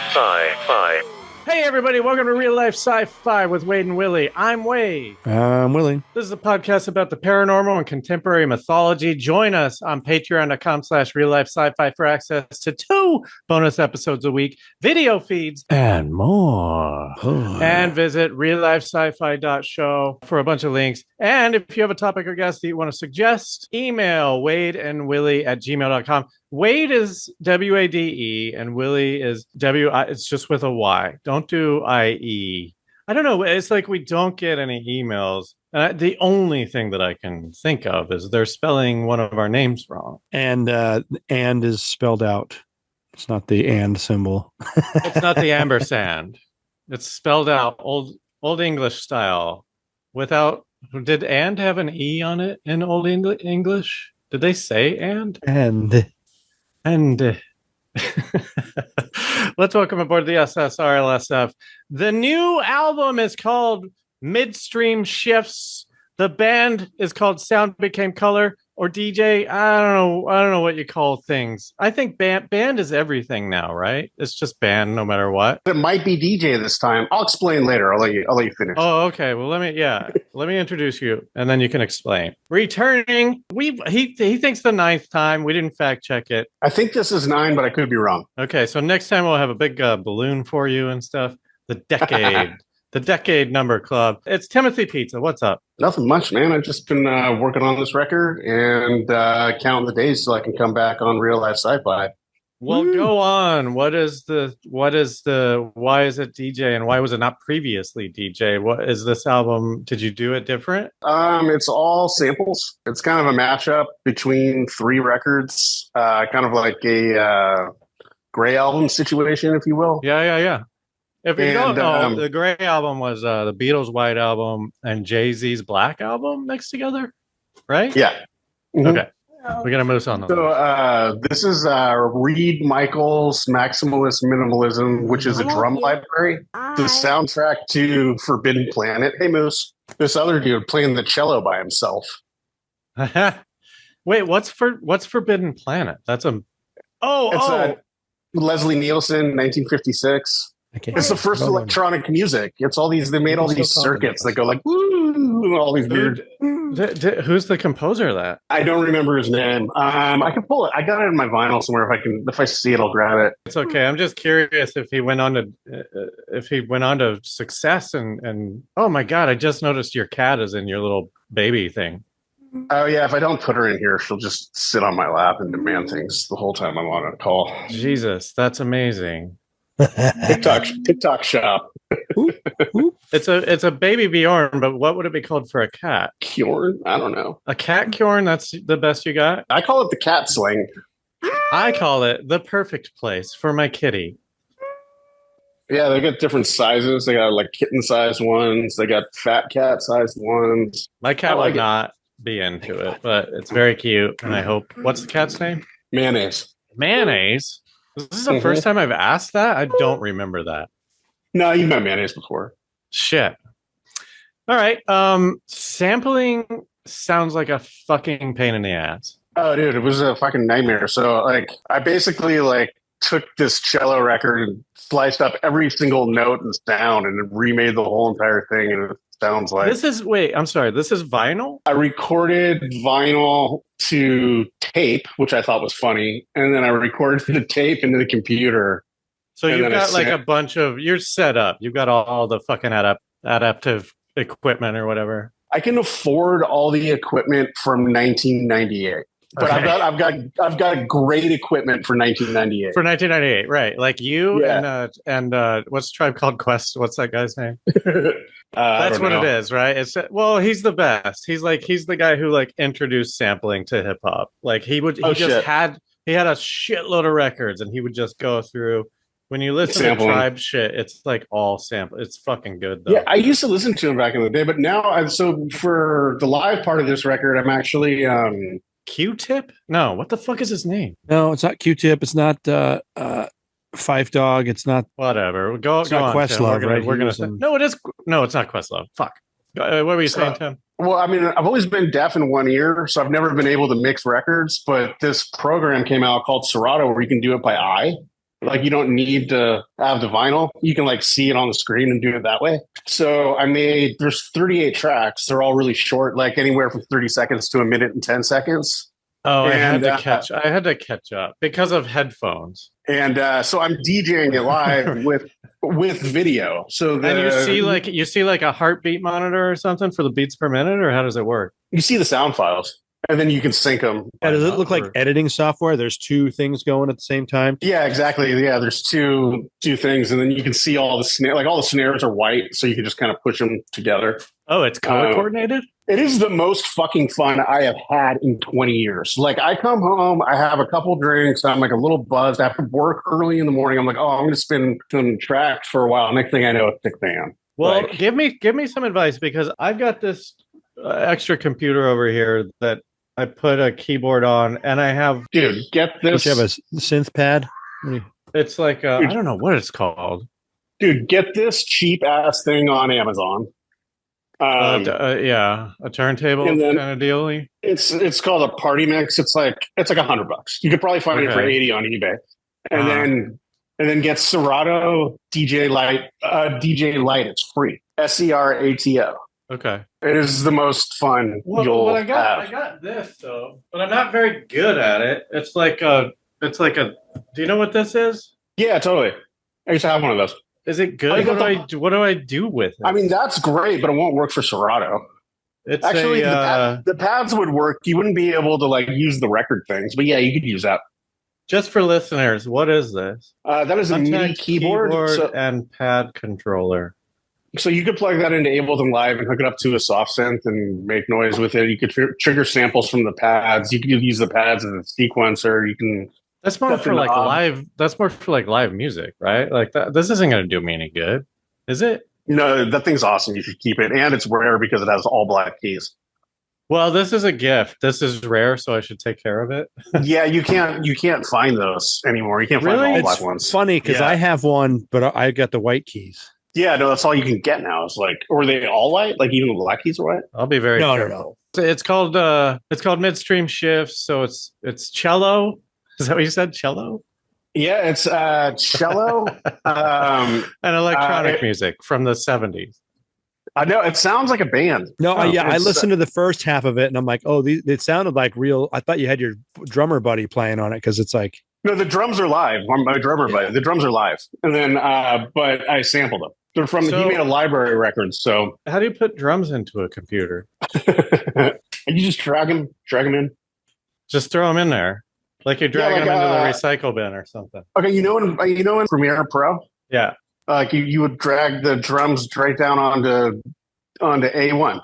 Sci-Fi. Hey everybody, welcome to Real Life Sci-Fi with Wade and Willie. I'm Wade. I'm Willie. This is a podcast about the paranormal and contemporary mythology. Join us on patreon.com/reallifesci-fi for access to 2 bonus episodes a week, video feeds, and more. And visit RealLifeSciFi.show for a bunch of links. And if you have a topic or guest that you want to suggest, email WadeandWilly@gmail.com. Wade is W-A-D-E and Willie is W-I. It's just with a Y. Don't do I-E. I don't know. It's like we don't get any emails. The only thing that I can think of is they're spelling one of our names wrong. And is spelled out. It's not the and symbol. It's not the ampersand. It's spelled out old English style without. Did and have an E on it in Old English? Did they say and? And. Let's welcome aboard the SSRLSF. The new album is called Midstream Shifts. The band is called Sound Became Color, or DJ. I don't know what you call things. I think band is everything now, right? It's just band no matter what. It might be DJ this time. I'll explain later. I'll let you finish. Oh, okay. Well, let me introduce you, and then you can explain. Returning, he thinks the 9th time. We didn't fact check it. I think this is 9, but I could be wrong. Okay, so next time we'll have a big balloon for you and stuff. The decade. The Decade Number Club. It's Timothy Pizza. What's up? Nothing much, man. I've just been working on this record and counting the days so I can come back on Real Life Sci-Fi. Well, go on. Why is it DJ and why was it not previously DJ? What is this album? Did you do it different? It's all samples. It's kind of a mashup between 3 records, kind of like a Gray album situation, if you will. Yeah. If you don't know, the Gray album was the Beatles' White Album and Jay-Z's Black Album mixed together, right? Yeah. Mm-hmm. Okay. We got to move on. So this is Reed Michaels' Maximalist Minimalism, which is a drum library. The soundtrack to Forbidden Planet. Hey, Moose. This other dude playing the cello by himself. Wait, what's Forbidden Planet? That's Leslie Nielsen, 1956. It's the first electronic music. It's all these. They made all these circuits that go like woo, all these weird. Who's the composer of that? I don't remember his name. I can pull it. I got it in my vinyl somewhere. If I see it, I'll grab it. It's okay. I'm just curious if he went on to success and oh my god, I just noticed your cat is in your little baby thing. Oh yeah, if I don't put her in here, she'll just sit on my lap and demand things the whole time I'm on a call. Jesus, that's amazing. TikTok shop. It's a baby Bjorn, but what would it be called for a cat? Kjorn? I don't know. A cat Kjorn? That's the best you got? I call it the cat sling. I call it the perfect place for my kitty. Yeah, they got different sizes. They got like kitten-sized ones. They got fat cat-sized ones. My cat would not be into it, but it's very cute, and I hope. What's the cat's name? Mayonnaise. Mayonnaise? This is the first time I've asked that? I don't remember that. No, you've met Mayonnaise before. Shit. All right. Sampling sounds like a fucking pain in the ass. Oh, dude, it was a fucking nightmare. So, I basically, took this cello record and sliced up every single note and sound and remade the whole entire thing. And it sounds like... This is vinyl? I recorded vinyl to tape, which I thought was funny. And then I recorded the tape into the computer. So you've got a bunch of... You're set up. You've got all the fucking adaptive equipment or whatever. I can afford all the equipment from 1998. But okay. I've got great equipment for 1998. For 1998, right? Like you and what's Tribe Called Quest? What's that guy's name? That's what it is, right? He's the best. He's the guy who introduced sampling to hip hop. Like he had a shitload of records, and he would just go through. When you listen to Tribe shit, it's all sample. It's fucking good though. Yeah, I used to listen to him back in the day, but now so for the live part of this record, I'm actually Q-Tip? No, what the fuck is his name? No, it's not Q-Tip. It's not Five Dog. It's not. Whatever. Go It's not on, Tim. Questlove, right? We're He gonna was say in- no. It is. No, it's not Questlove. Fuck. What were you saying, Tim? Well, I mean, I've always been deaf in one ear, so I've never been able to mix records. But this program came out called Serato where you can do it by eye. Like you don't need to have the vinyl. You can like see it on the screen and do it that way. So there's 38 tracks. They're all really short, like anywhere from 30 seconds to a minute and 10 seconds. Oh, I had to catch up because of headphones. And so I'm DJing it live with video. So and you see like a heartbeat monitor or something for the beats per minute, or how does it work? You see the sound files, and then you can sync them. Yeah, does it look like editing software? There's two things going at the same time. Yeah, exactly. Yeah, there's two things, and then you can see all the snare. Like all the snares are white, so you can just kind of push them together. Oh, it's color coordinated? It is the most fucking fun I have had in 20 years. Like, I come home, I have a couple drinks, I'm like a little buzzed. I have to work early in the morning. I'm like, oh, I'm going to spin some tracks for a while. Next thing I know, it's 6 a.m. Well, give me some advice, because I've got this extra computer over here that I put a keyboard on, and I have... Dude, get this. You have a synth pad? It's like, I don't know what it's called. Dude, get this cheap-ass thing on Amazon. Yeah, a turntable kind of deal. It's called a party mix. It's like $100. You could probably find it for 80 on eBay. And then get Serato DJ Lite. DJ Lite, it's free. SERATO. Okay. It is the most fun you'll have. I got this though, but I'm not very good at it. It's like a. Do you know what this is? Yeah, totally. I used to have one of those. Is it good? What do I do with it? I mean, that's great, but it won't work for Serato. It's actually the pads would work. You wouldn't be able to like use the record things, but yeah, you could use that. Just for listeners, what is this? That is a MIDI keyboard and pad controller. So you could plug that into Ableton Live and hook it up to a soft synth and make noise with it. You could trigger samples from the pads. You could use the pads as a sequencer. You can. That's more for like live. That's more for like live music, right? Like that. This isn't going to do me any good, is it? No, that thing's awesome. You should keep it, and it's rare because it has all black keys. Well, this is a gift. This is rare, so I should take care of it. Yeah, you can't find those anymore. You can't find all black ones. It's funny because I have one, but I got the white keys. Yeah, no, that's all you can get now. It's like, or are they all white? Like even the black keys are white? I'll be very careful. No. It's called midstream shifts. So it's cello. Is that what you said? Cello? Yeah, it's cello. And electronic music from the 70s. I know, it sounds like a band. No, I listened to the first half of it, and I'm like, oh, it sounded like real. I thought you had your drummer buddy playing on it, because it's like... No, the drums are live. My drummer buddy. The drums are live. And then, but I sampled them. They're from, he made a library record, so... How do you put drums into a computer? And you just drag them in. Just throw them in there. Like you're dragging them into the recycle bin or something. Okay, you know in Premiere Pro? Yeah. Like you would drag the drums straight down onto A1.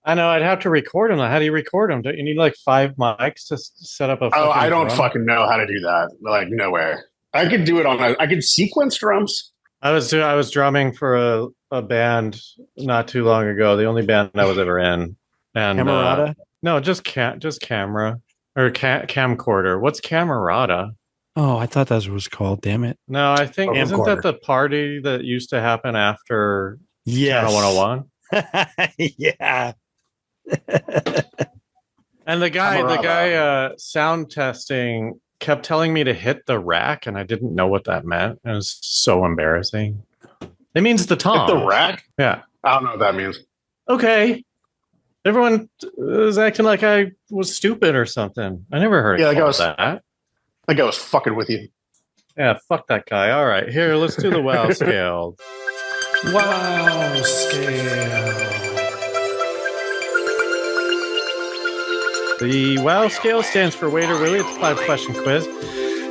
I know. I'd have to record them. How do you record them? Don't you need like 5 mics to set up a? Oh, I don't fucking know how to do that. Like no way. I could do it I could sequence drums. I was drumming for a band not too long ago. The only band I was ever in. And Camerata? No, just camera or camcorder. What's Camerata? Oh, I thought that was called. Damn it! No, I think isn't that the party that used to happen after Channel 101? Yeah. And the guy sound testing kept telling me to hit the rack, and I didn't know what that meant. It was so embarrassing. It means the tom. Hit the rack? Yeah. I don't know what that means. Okay. Everyone was acting like I was stupid or something. I never heard that. That guy was fucking with you. Yeah, fuck that guy. All right, here, let's do the wow scale. Wow scale. The wow scale stands for WadeandWilly. It's a 5-question quiz.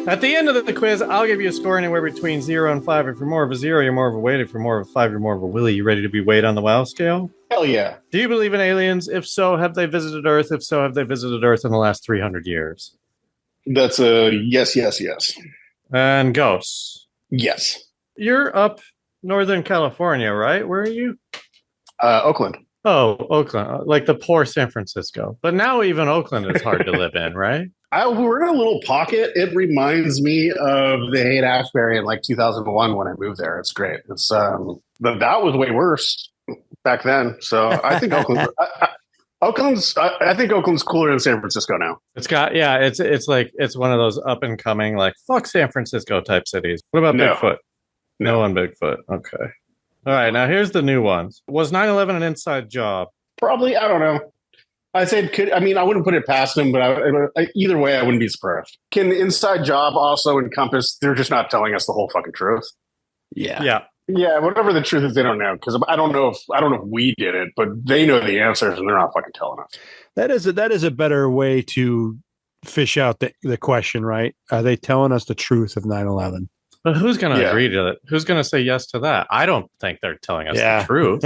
At the end of the quiz, I'll give you a score anywhere between 0 and 5. If you're more of a 0, you're more of a Wade. If you're more of a 5, you're more of a Willy. You ready to be Wade on the wow scale? Hell yeah. Do you believe in aliens? If so, have they visited Earth? If so, have they visited Earth in the last 300 years? That's a yes. And ghosts? Yes. You're up Northern California, right? Where are you? Oakland. Oh, Oakland, like the poor San Francisco. But now even Oakland is hard to live in, right? We're in a little pocket. It reminds me of the Haight-Ashbury in like 2001 when I moved there. It's great. But that was way worse back then. So I think I think Oakland's cooler than San Francisco now. It's like it's one of those up and coming like fuck San Francisco type cities. What about Bigfoot? No on Bigfoot. Okay. All right, now here's the new ones. Was 9/11 an inside job? Probably, I don't know. I said I wouldn't put it past him, but either way, I wouldn't be surprised. Can the inside job also encompass they're just not telling us the whole fucking truth? Yeah. Yeah, whatever the truth is, they don't know, because I don't know if we did it, but they know the answers and they're not fucking telling us. That is a better way to fish out the question, right? Are they telling us the truth of 9/11? But who's going to agree to it? Who's going to say yes to that? I don't think they're telling us the truth.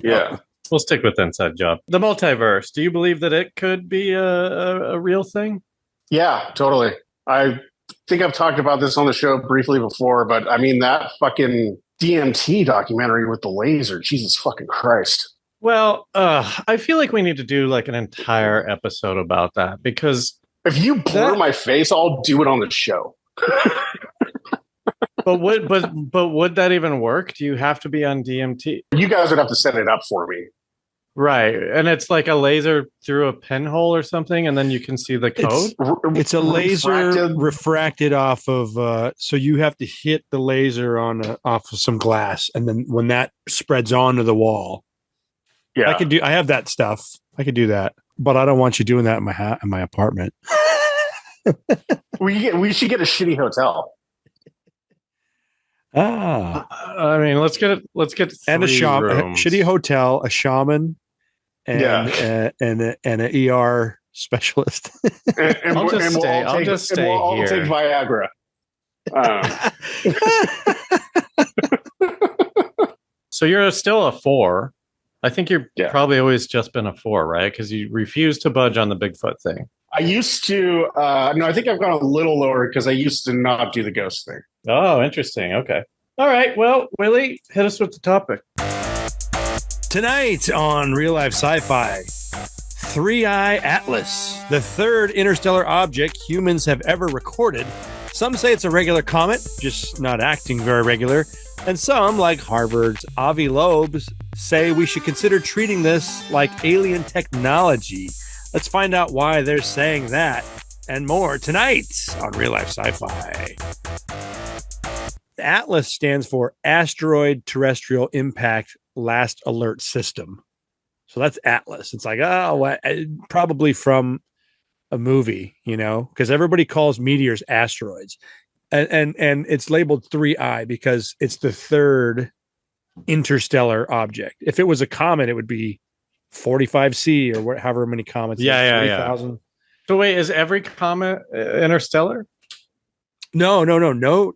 Yeah. We'll stick with inside job. The multiverse. Do you believe that it could be a real thing? Yeah, totally. I think I've talked about this on the show briefly before, but I mean, that fucking DMT documentary with the laser, Jesus fucking Christ. Well, I feel like we need to do like an entire episode about that, because if you blur my face, I'll do it on the show. But would that even work? Do you have to be on DMT? You guys would have to set it up for me. Right. And it's like a laser through a pinhole or something, and then you can see the code? It's a laser refracted off of, so you have to hit the laser off of some glass, and then when that spreads onto the wall. Yeah. I have that stuff. I could do that. But I don't want you doing that in my apartment. We should get a shitty hotel. I mean, let's get and a shitty hotel, a shaman, and an ER specialist. I'll just stay here. I'll take Viagra. So you're still a 4. I think you're probably always just been a 4, right? Because you refuse to budge on the Bigfoot thing. I used to. No, I think I've gone a little lower because I used to not do the ghost thing. Oh, interesting. Okay. All right. Well, Willie, hit us with the topic. Tonight on Real Life Sci-Fi, 3-Eye Atlas, the third interstellar object humans have ever recorded. Some say it's a regular comet, just not acting very regular. And some, like Harvard's Avi Loebs, say we should consider treating this like alien technology. Let's find out why they're saying that and more tonight on Real Life Sci-Fi. The Atlas stands for Asteroid Terrestrial Impact Last Alert System. So that's Atlas. It's like, probably from a movie, because everybody calls meteors asteroids. And it's labeled 3-Eye because it's the third interstellar object. If it was a comet, it would be 45C or however many comets. Yeah. So wait, is every comet interstellar? No.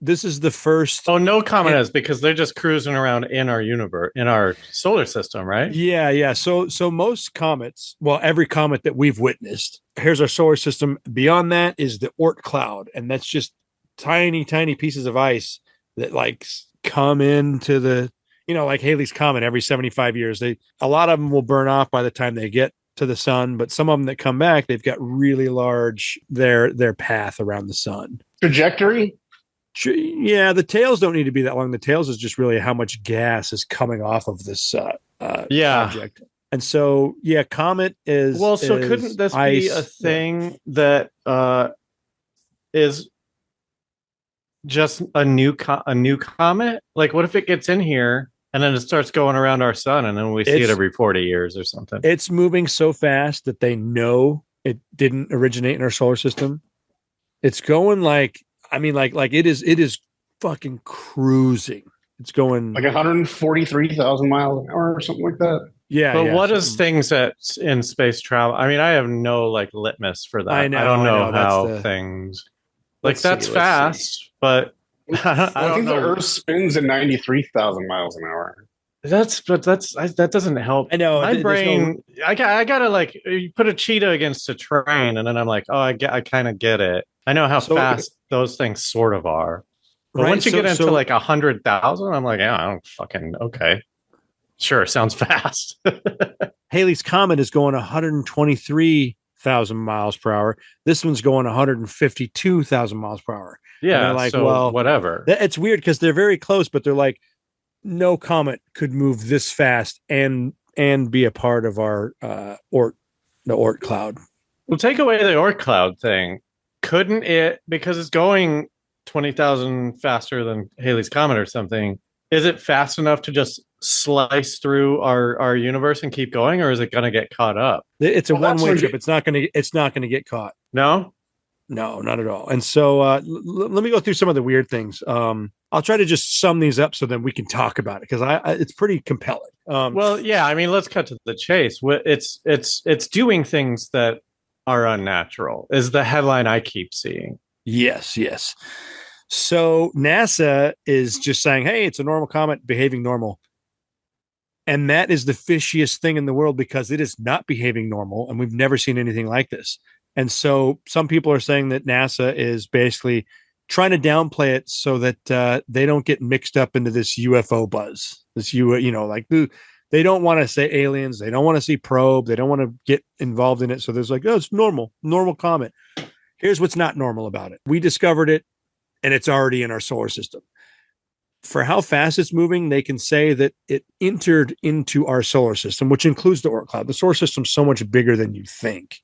This is the first. Oh, no comet is, because they're just cruising around in our universe, in our solar system, right? Yeah. So most comets, well, every comet that we've witnessed, here's our solar system. Beyond that is the Oort cloud, and that's just tiny pieces of ice that like come into the, like Halley's Comet every 75 years. A lot of them will burn off by the time they get to the sun, but some of them that come back, they've got really large their path around the sun. Trajectory? Yeah, the tails don't need to be that long. The tails is just really how much gas is coming off of this object. And so, comet is couldn't this be a thing that is just a new comet? Like, what if it gets in here and then it starts going around our sun, and then we see it every 40 years or something? It's moving so fast that they know it didn't originate in our solar system. It's going like it is fucking cruising. It's going like 143,000 miles an hour or something like that. Yeah. But what is things that's in space travel? I mean, I have no like litmus for that. I don't know how things like that's fast, but I think the Earth spins at 93,000 miles an hour. That doesn't help. I know my brain. I gotta like you put a cheetah against a train, and then I'm like, I kind of get it. I know how fast those things sort of are. But once you get into like 100,000, I'm like, I don't fucking okay. Sure, sounds fast. Halley's Comet is going 123,000 miles per hour. This one's going 152,000 miles per hour. Yeah, and they're like, so well, whatever. It's weird because they're very close, but they're like, no comet could move this fast and be a part of our the Oort cloud. Well, take away the Oort cloud thing. Couldn't it, because it's going 20,000 faster than Halley's Comet or something, is it fast enough to just slice through our universe and keep going, or is it going to get caught up? It's a one-way trip. It's not going to get caught. No, not at all. And so let me go through some of the weird things. I'll try to just sum these up so then we can talk about it, because it's pretty compelling. Well, yeah, I mean, let's cut to the chase. It's doing things that are unnatural is the headline I keep seeing. Yes. So NASA is just saying, hey, it's a normal comet behaving normal. And that is the fishiest thing in the world, because it is not behaving normal. And we've never seen anything like this. And so some people are saying that NASA is basically trying to downplay it so that they don't get mixed up into this UFO buzz. They don't want to say aliens. They don't want to see probe. They don't want to get involved in it. So there's like, oh, it's normal comet. Here's what's not normal about it. We discovered it, and it's already in our solar system. For how fast it's moving, they can say that it entered into our solar system, which includes the Oort cloud. The solar system's so much bigger than you think.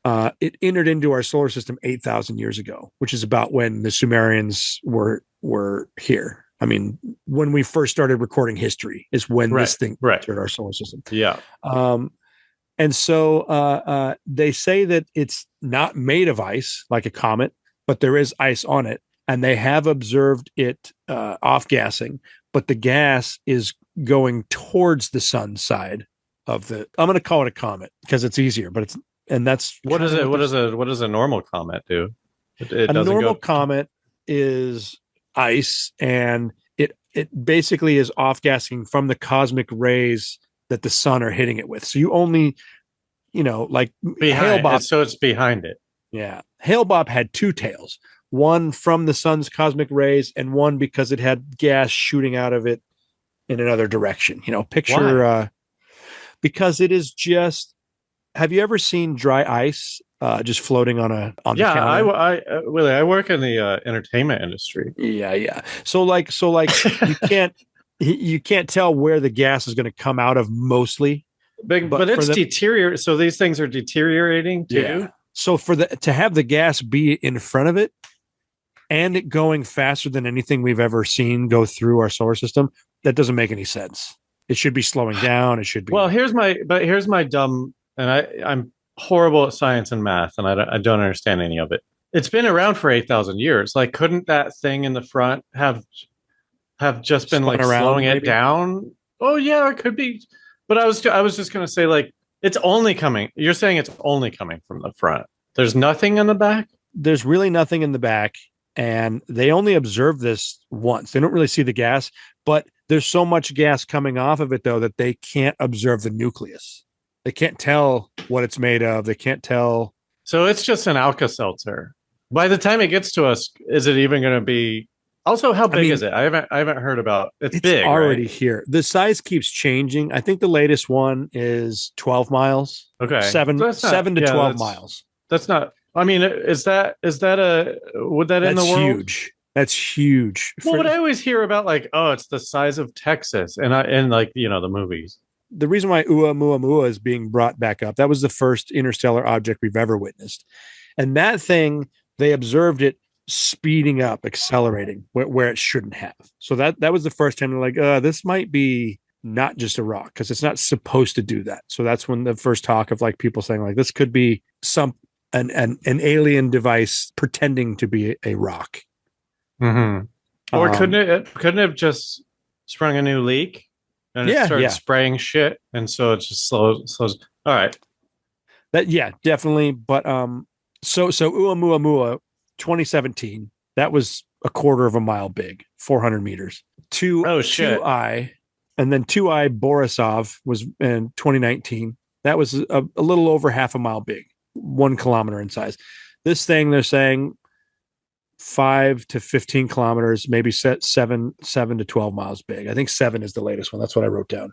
It entered into our solar system 8,000 years ago, which is about when the Sumerians were here. I mean, when we first started recording history is when this thing entered our solar system. Yeah. And so they say that it's not made of ice like a comet, but there is ice on it. And they have observed it off-gassing, but the gas is going towards the sun side of the. I'm going to call it a comet because it's easier, but that's what is it? What does a normal comet do? A normal comet is ice, and it basically is off-gassing from the cosmic rays that the sun are hitting it with. So you only, like Hale-Bopp. So it's behind it. Yeah, Hale-Bopp had two tails. One from the sun's cosmic rays, and one because it had gas shooting out of it in another direction. Picture because it is just. Have you ever seen dry ice just floating on the counter? Yeah, Willie, I work in the entertainment industry. Yeah. So you can't tell where the gas is going to come out of mostly, but it's deteriorating. So these things are deteriorating too. Yeah. So to have the gas be in front of it and it going faster than anything we've ever seen go through our solar system, that doesn't make any sense. It should be slowing down. It should be. Well, here's my dumb, and I'm horrible at science and math, and I don't understand any of it. It's been around for 8,000 years. Like, couldn't that thing in the front have just been like slowing it down? Oh yeah, it could be. But I was just gonna say, like, it's only coming. You're saying it's only coming from the front. There's nothing in the back? There's really nothing in the back. And they only observe this once. They don't really see the gas, but there's so much gas coming off of it, though, that they can't observe the nucleus. They can't tell what it's made of. They can't tell. So it's just an Alka-Seltzer. By the time it gets to us, is it even going to be? Also, how big is it? I haven't heard about. It's big. Already right? Here. The size keeps changing. I think the latest one is 12 miles. Okay, 7 to 12 miles. That's not. I mean, would that in the world? Huge. That's huge. Well, what I always hear about, like, oh, it's the size of Texas, and the movies. The reason why Oumuamua is being brought back up, that was the first interstellar object we've ever witnessed, and that thing, they observed it speeding up, accelerating where it shouldn't have. So that was the first time they're like, this might be not just a rock, because it's not supposed to do that. So that's when the first talk of like people saying like this could be an alien device pretending to be a rock. Mm-hmm. Or couldn't it have just sprung a new leak and it started spraying shit, and so it just slows. All right, definitely. But so Oumuamua 2017, that was a quarter of a mile big, 400 meters. 2I, and then 2I Borisov was in 2019. That was a little over half a mile big, 1 kilometer in size. This thing, they're saying, 5 to 15 kilometers, maybe 7 to 12 miles big. I think 7 is the latest one. That's what I wrote down.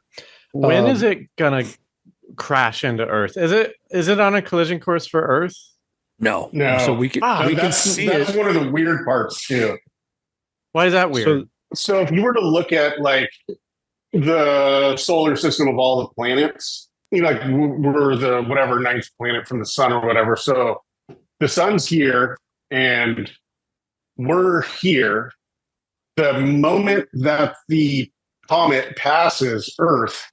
When is it gonna crash into Earth? Is it on a collision course for Earth? No. No. So we can see that's it. one of the weird parts too. Why is that weird? So if you were to look at like the solar system of all the planets, like we're the whatever ninth planet from the sun or whatever. So the sun's here and we're here. The moment that the comet passes Earth,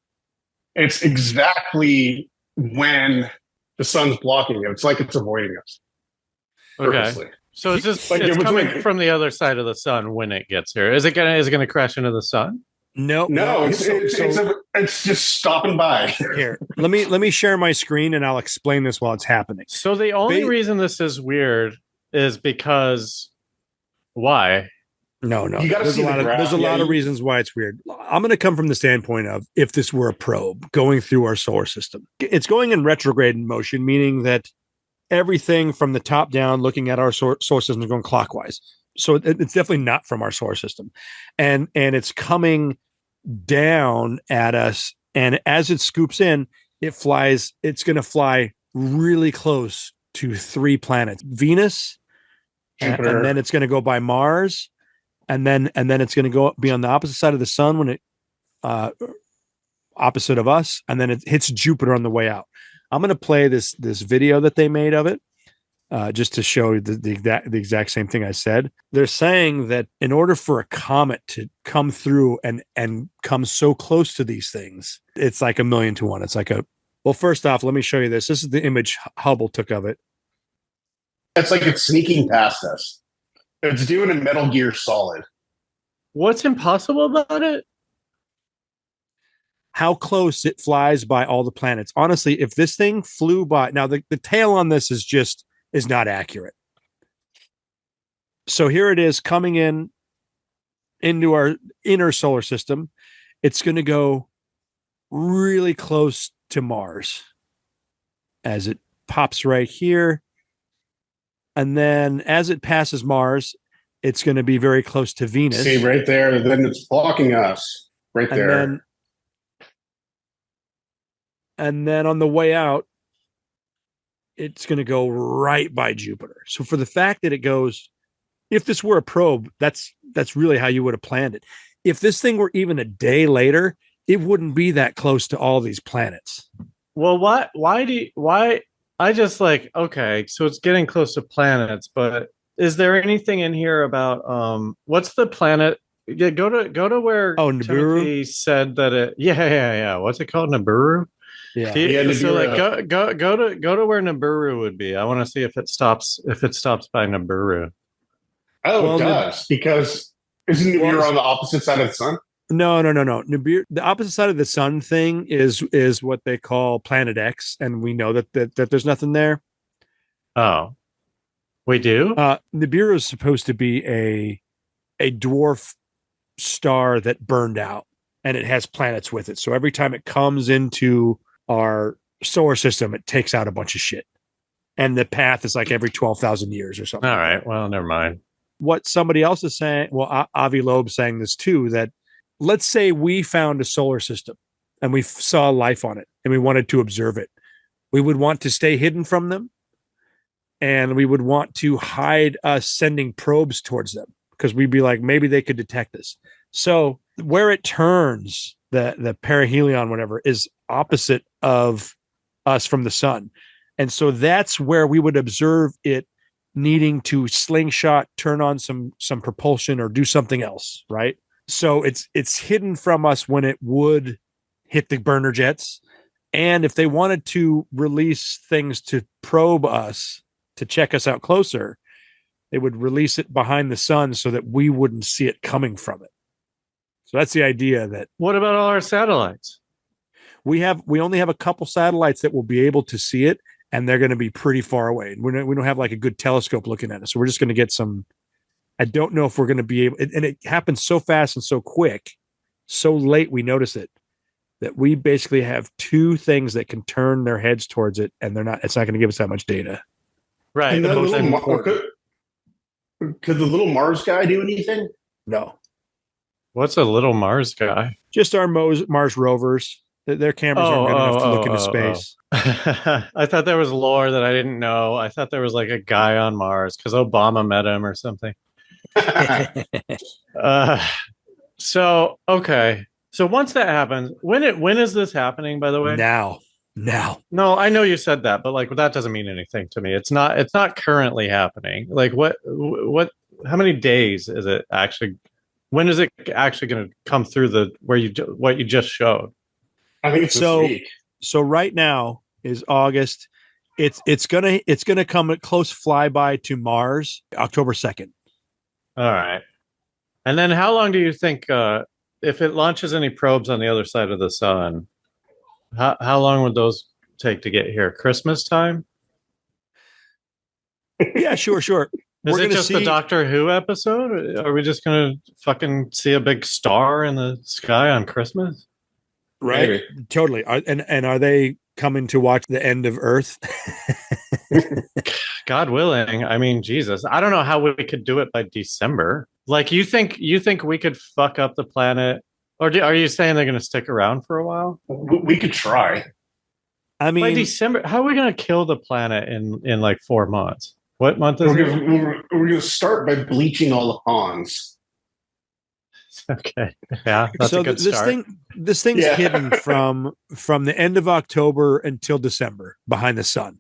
it's exactly when the sun's blocking it. It's like it's avoiding us. Purposely. Okay. So it's just Like, it's it was coming like- from the other side of the sun when it gets here. Is it gonna crash into the sun? No, it's just stopping by. Here, let me share my screen and I'll explain this while it's happening. So the only reason this is weird is because why? No. You gotta There's see a lot the of graph. there's a lot Yeah, of reasons why it's weird. I'm going to come from the standpoint of if this were a probe going through our solar system. It's going in retrograde motion, meaning that everything from the top down, looking at our solar system, is going clockwise. So it's definitely not from our solar system, and it's coming down at us. And as it scoops in, it flies. It's going to fly really close to 3 planets: Venus, and then it's going to go by Mars. And then it's going to go be on the opposite side of the sun when it opposite of us, and then it hits Jupiter on the way out. I'm going to play this video that they made of it just to show the exact same thing I said. They're saying that in order for a comet to come through and come so close to these things, it's like 1,000,000 to 1. It's like well, first off, let me show you this. This is the image Hubble took of it. It's like it's sneaking past us. It's doing a Metal Gear Solid. What's impossible about it? How close it flies by all the planets. Honestly, if this thing flew by, now the tail on this is not accurate. So here it is coming into our inner solar system. It's going to go really close to Mars as it pops right here. And then as it passes Mars, it's going to be very close to Venus. See, right there, then it's blocking us. Right there. And then on the way out, it's going to go right by Jupiter. So for the fact that it goes, if this were a probe, that's really how you would have planned it. If this thing were even a day later, it wouldn't be that close to all these planets. Well, why I just like, okay, so it's getting close to planets, but is there anything in here about what's the planet? Yeah, go to where Nibiru? Timothy said that it yeah. What's it called? Nibiru? Yeah. So like go to where Nibiru would be. I want to see if it stops by Nibiru. Oh, Well, it does. Because isn't Nibiru on the opposite side of the sun? No. Nibiru, the opposite side of the sun thing is what they call Planet X, and we know that there's nothing there. Oh, we do. Nibiru is supposed to be a dwarf star that burned out, and it has planets with it. So every time it comes into our solar system, it takes out a bunch of shit, and the path is like every 12,000 years or something. All right. Well, never mind. What somebody else is saying, well, Avi Loeb saying this too, that let's say we found a solar system and we saw life on it and we wanted to observe it. We would want to stay hidden from them, and we would want to hide us sending probes towards them because we'd be like, maybe they could detect us. So where it turns, the perihelion, whatever, is opposite of us from the sun. And so that's where we would observe it needing to slingshot, turn on some propulsion or do something else, right? So it's hidden from us when it would hit the burner jets. And if they wanted to release things to probe us, to check us out closer, they would release it behind the sun so that we wouldn't see it coming from it. So that's the idea. That What about all our satellites? we only have a couple satellites that will be able to see it, and they're going to be pretty far away. We don't have like a good telescope looking at us. So we're just going to get some. I don't know if we're going to be able, and it happens so fast and so quick, so late we notice it, that we basically have 2 things that can turn their heads towards it, and it's not going to give us that much data. Right. And Could the little Mars guy do anything? No. What's a little Mars guy? Just our Mars rovers. Their cameras aren't good enough to look into space. I thought there was lore that I didn't know. I thought there was like a guy on Mars because Obama met him or something. So okay. So once that happens, when is this happening, by the way? Now. No, I know you said that, but like that doesn't mean anything to me. It's not currently happening. Like what how many days is it actually, when is it actually going to come through what you just showed? I think it's this week. So right now is August. It's gonna come a close flyby to Mars, October 2nd. All right. And then how long do you think if it launches any probes on the other side of the sun, how long would those take to get here? Christmas time? Yeah, sure. Is it just the Doctor Who episode? Are we just going to fucking see a big star in the sky on Christmas? Right. Maybe. Totally. Are they coming to watch the end of Earth? God willing. I mean, Jesus. I don't know how we could do it by December. Like, you think we could fuck up the planet? Or are you saying they're going to stick around for a while? We could try. I mean, by December, how are we going to kill the planet in like 4 months? What month is it? We're going to start by bleaching all the ponds. Okay. Yeah, that's a good start. This thing's hidden from the end of October until December behind the sun.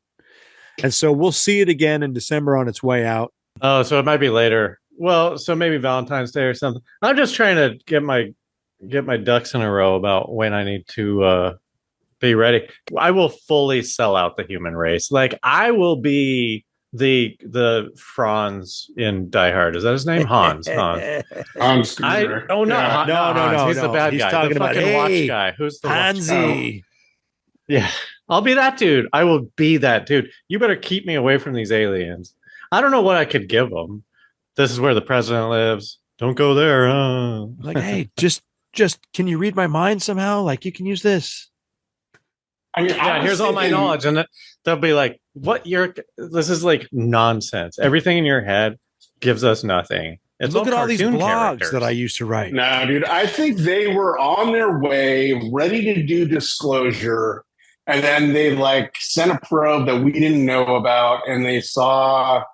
And so we'll see it again in December on its way out. Oh, so it might be later. Well, so maybe Valentine's Day or something. I'm just trying to get my ducks in a row about when I need to be ready. I will fully sell out the human race. Like, I will be the Franz in Die Hard. Is that his name? Hans. No. Hans. He's the bad guy. Talking the fucking watch guy. Who's the Hansi? Yeah, I'll be that dude. I will be that dude. You better keep me away from these aliens. I don't know what I could give them. This is where the president lives. Don't go there. Like, hey, just can you read my mind somehow? Like, you can use this. I mean, here's all my knowledge, and they'll be like, "What? This is like nonsense. Everything in your head gives us nothing." Look at all these blogs that I used to write. No, dude, I think they were on their way, ready to do disclosure, and then they like sent a probe that we didn't know about, and they saw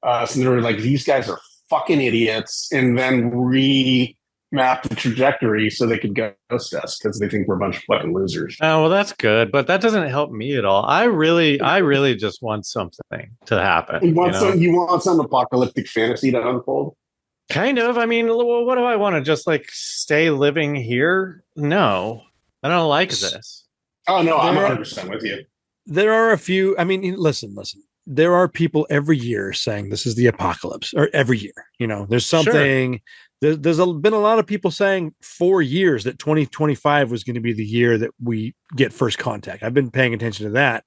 us, and they were like, "These guys are fucking idiots," and then map the trajectory so they could ghost us because they think we're a bunch of fucking losers. Oh, well, that's good, but that doesn't help me at all. I really just want something to happen. You want some apocalyptic fantasy to unfold? Kind of. I mean, what do I want to just like stay living here? No, I don't like this. Oh no, I'm 100% with you. There are a few. I mean, listen. There are people every year saying this is the apocalypse, or every year. There's something. Sure. There's been a lot of people saying for years that 2025 was going to be the year that we get first contact. I've been paying attention to that.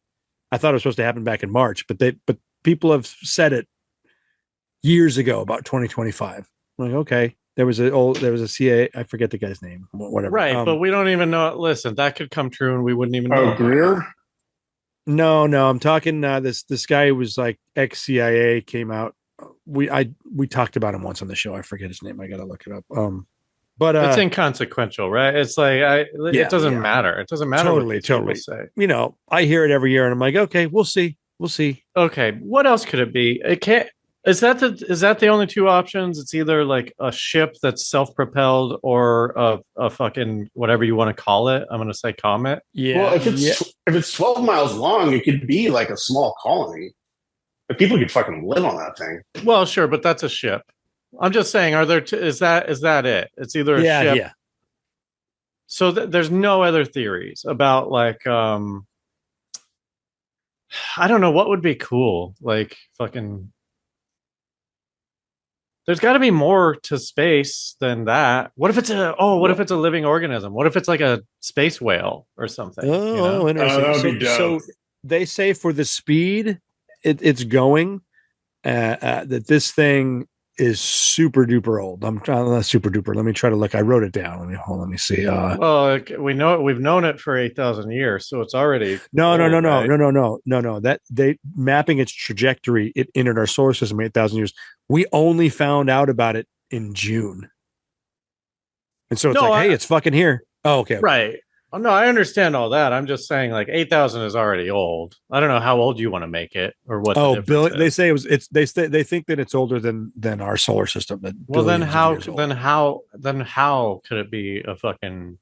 I thought it was supposed to happen back in March, but people have said it years ago about 2025. I'm like, okay, there was a CIA. I forget the guy's name, whatever. Right, but we don't even know. Listen, that could come true, and we wouldn't even know. Oh, Greer? No, I'm talking. This guy who was like ex-CIA came out. We talked about him once on the show. I forget his name. I gotta look it up. But it's inconsequential, right? It's like it doesn't matter. It doesn't matter. Totally. Say. I hear it every year, and I'm like, okay, we'll see. Okay, what else could it be? It can't. Is that the only two options? It's either like a ship that's self-propelled or a fucking whatever you want to call it. I'm gonna say Comet. Yeah. Well, if it's 12 miles long, it could be like a small colony. But people could fucking live on that thing. Well, sure, but that's a ship. I'm just saying, are there? Is that it? It's either a ship. Yeah. So there's no other theories about like I don't know what would be cool. Like fucking. There's got to be more to space than that. What if it's a living organism? What if it's like a space whale or something? Oh, interesting. So they say for the speed it's going, that this thing is super duper old. I'm trying not super duper. Let me try to look. I wrote it down. Let me see. Well, we know we've known it for 8,000 years, so it's already No. old, right? That they mapping its trajectory. It entered our solar system 8,000 years. We only found out about it in June, and so it's hey, it's fucking here. Oh, okay. Right. Oh, no, I understand all that. I'm just saying, 8,000 is already old. I don't know how old you want to make it or what. Oh, they say they think that it's older than our solar system. Well, then how could it be a fucking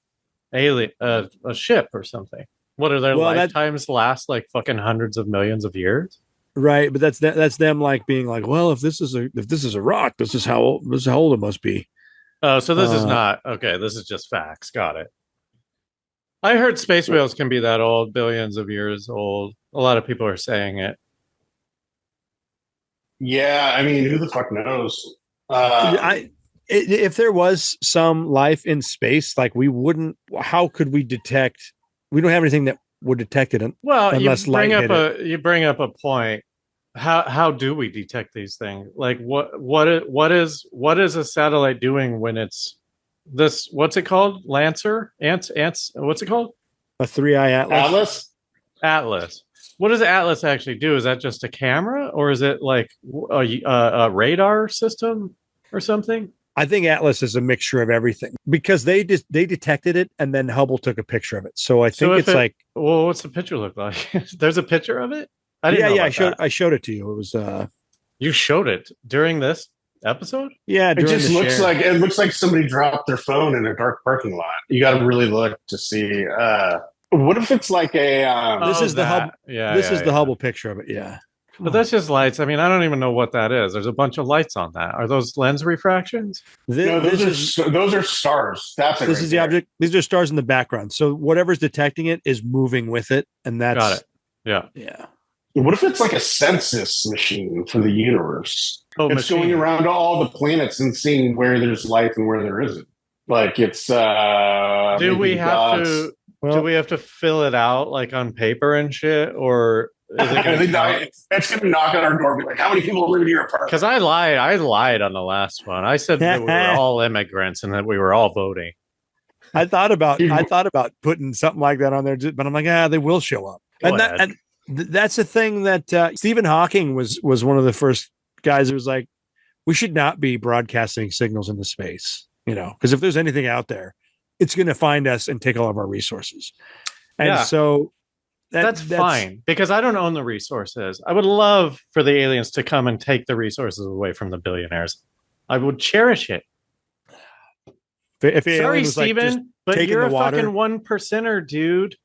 alien, a ship or something? What are their lifetimes last fucking hundreds of millions of years? Right, but that's them being well, if this is a rock, this is how old it must be. Oh, so this is not okay. This is just facts. Got it. I heard space whales can be that old, billions of years old. A lot of people are saying it. Yeah, I mean, who the fuck knows? If there was some life in space, we wouldn't. How could we detect? We don't have anything that would detect it. Well, unless you bring up a point. How do we detect these things? What is a satellite doing when it's this? What's it called? Lancer? Ants? What's it called? A 3-eye Atlas. Atlas. What does Atlas actually do? Is that just a camera, or is it a radar system or something? I think Atlas is a mixture of everything because they detected it and then Hubble took a picture of it. So I think well, what's the picture look like? There's a picture of it. I showed it to you. It was you showed it during this episode? Yeah, it just looks like somebody dropped their phone in a dark parking lot. You got to really look to see. What if it's like a? This is the Hubble. Yeah, this is the Hubble picture of it. Yeah, but that's just lights. I mean, I don't even know what that is. There's a bunch of lights on that. Are those lens refractions? Those are stars. This is the object. These are stars in the background. So whatever's detecting it is moving with it, and that's got it. Yeah. What if it's like a census machine for the universe? It's going around all the planets and seeing where there's life and where there isn't. It's do we have to fill it out on paper and shit, or is it it's gonna knock on our door and be like, how many people live in your apartment? Because I lied on the last one. I said that we were all immigrants and that we were all voting. I thought about putting something like that on there, but I'm like, they will show up. And that's the thing that Stephen Hawking was one of the first guys who was like, we should not be broadcasting signals into space, because if there's anything out there, it's going to find us and take all of our resources. And so that's fine, because I don't own the resources. I would love for the aliens to come and take the resources away from the billionaires. I would cherish it. Sorry, Stephen, but you're a fucking 1%er, dude.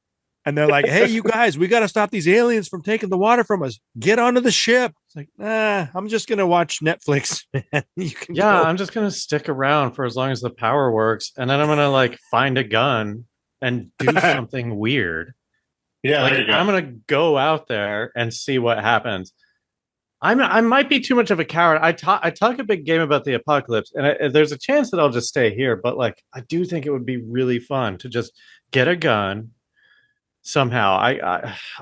And they're like, hey, you guys, we got to stop these aliens from taking the water from us. Get onto the ship. It's like, I'm just going to watch Netflix. I'm just going to stick around for as long as the power works. And then I'm going to find a gun and do something weird. Yeah, I'm going to go out there and see what happens. I might be too much of a coward. I talk a big game about the apocalypse, and there's a chance that I'll just stay here. But I do think it would be really fun to just get a gun. Somehow,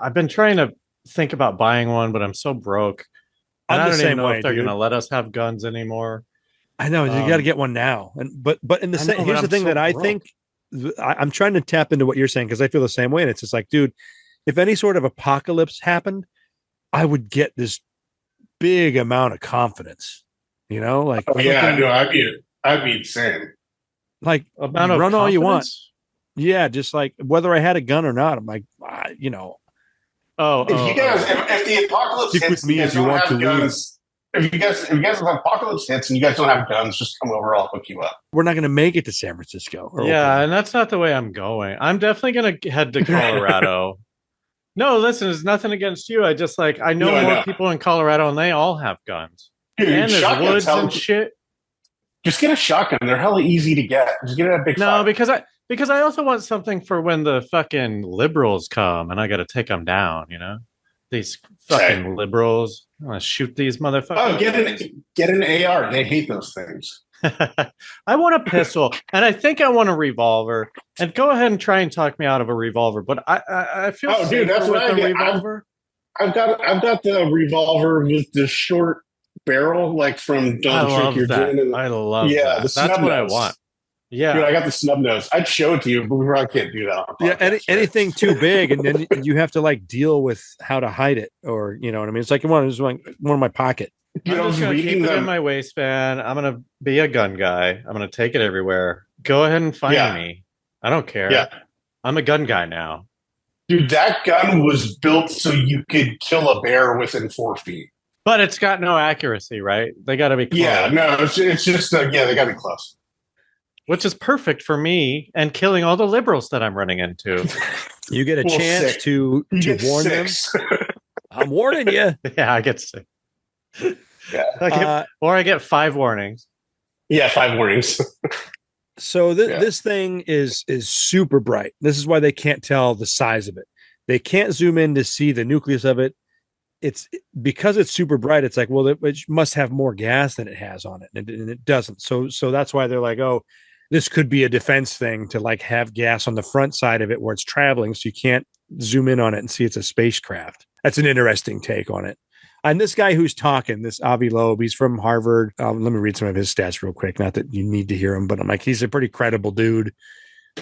I've been trying to think about buying one, but I'm so broke. And I don't even know if they're going to let us have guns anymore. I know you got to get one now. But in the here's the thing that I think I'm trying to tap into what you're saying, because I feel the same way. And it's just like, dude, if any sort of apocalypse happened, I would get this big amount of confidence. I'd be insane. Run all you want. Yeah, just whether I had a gun or not, I'm like, if the apocalypse stick hits, with me if you want to guns, if you guys have apocalypse hits and you guys don't have guns, just come over, I'll hook you up. We're not going to make it to San Francisco. And that's not the way I'm going. I'm definitely going to head to Colorado. No, listen, it's nothing against you. I just I know more people in Colorado, and they all have guns. Dude, and there's woods and shit. Just get a shotgun. They're hella easy to get. Just get a big. No, because I also want something for when the fucking liberals come and I got to take them down, These fucking liberals. I want to shoot these motherfuckers. Oh, get an AR. They hate those things. I want a pistol, and I think I want a revolver. And go ahead and try and talk me out of a revolver, but I feel that's what I get. revolver. I've got the revolver with the short barrel, like from I Don't Drink love Your that. Gin. And I love yeah, that. the That's snub what I nose. want. Yeah. Dude, I got the snub nose. I'd show it to you, but we probably can't do that on Yeah, podcast, right? anything too big, and then you have to like deal with how to hide it, or you know what I mean. It's like one in my pocket. Dude, I I'm was just going to reading keep it in them. my waistband. I'm going to be a gun guy. I'm going to take it everywhere. Go ahead and find Yeah. me. I don't care. Yeah. I'm a gun guy now. Dude, that gun was built so you could kill a bear within 4 feet. But it's got no accuracy, right? They got to be close. Yeah, no, it's just, yeah, they got to be close. Which is perfect for me and killing all the liberals that I'm running into. You get a Well, chance sick. to warn them. I'm warning you. Yeah, I get sick. Yeah. Or I get 5 warnings. Yeah, 5 warnings. So this thing is super bright. This is why they can't tell the size of it. They can't zoom in to see the nucleus of it. It's because it's super bright. It's like, well, it must have more gas than it has on it, and it doesn't. So that's why they're like, oh, this could be a defense thing to like have gas on the front side of it where it's traveling, so you can't zoom in on it and see it's a spacecraft. That's an interesting take on it. And this guy who's talking, this Avi Loeb, he's from Harvard. Let me read some of his stats real quick. Not that you need to hear him, but I'm like, he's a pretty credible dude.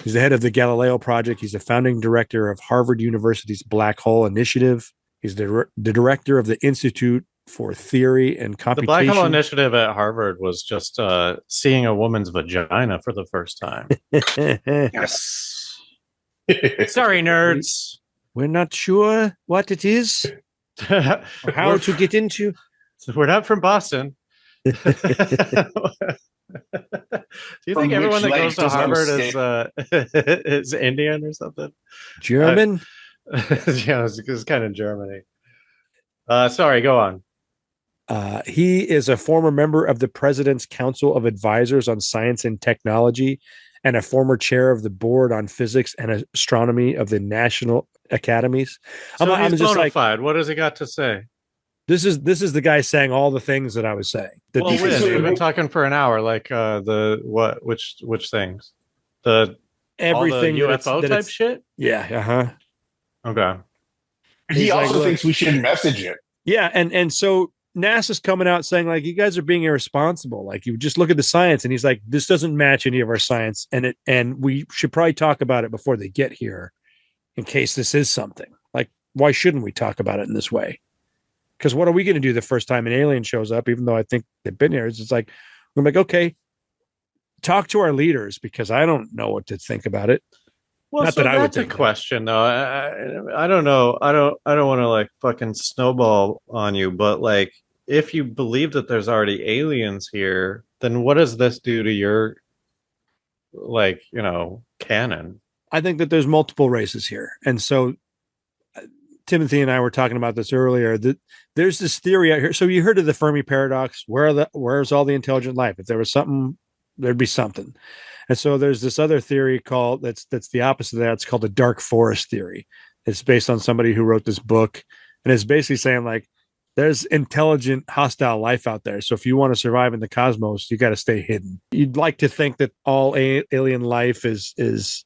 He's the head of the Galileo Project. He's the founding director of Harvard University's Black Hole Initiative. He's the director of the Institute for Theory and Computation. The Black Hole Initiative at Harvard was just seeing a woman's vagina for the first time. Yes. Sorry, nerds. We're not sure what it is. How to get into? We're not from Boston. Do you think everyone that goes to Harvard is Indian or something? German? Yeah, it's kind of Germany. Sorry, go on. He is a former member of the President's Council of Advisors on Science and Technology and a former chair of the board on physics and astronomy of the National Academies. So he's bona fide. What has he got to say? This is the guy saying all the things that I was saying. Well, we've been talking for an hour. Like which things? Everything all the UFO type shit. Yeah. Okay. He also thinks we should message it. Yeah, and so NASA's coming out saying like, you guys are being irresponsible. Like, you just look at the science, and he's like, this doesn't match any of our science, and we should probably talk about it before they get here, in case this is something. Like, why shouldn't we talk about it in this way? Because what are we going to do the first time an alien shows up? Even though I think they've been here, it's like, I'm like, okay, talk to our leaders, because I don't know what to think about it. Well, Not so that I would that's a think that. question, though. I don't know. I don't want to like fucking snowball on you, but like, if you believe that there's already aliens here, then what does this do to your, like, canon? I think that there's multiple races here, and so Timothy and I were talking about this earlier. That there's this theory out here. So you heard of the Fermi paradox? Where's all the intelligent life? If there was something, there'd be something. And so there's this other theory called that's the opposite of that. It's called the dark forest theory. It's based on somebody who wrote this book, and it's basically saying like, there's intelligent, hostile life out there. So if you want to survive in the cosmos, you got to stay hidden. You'd like to think that all alien life is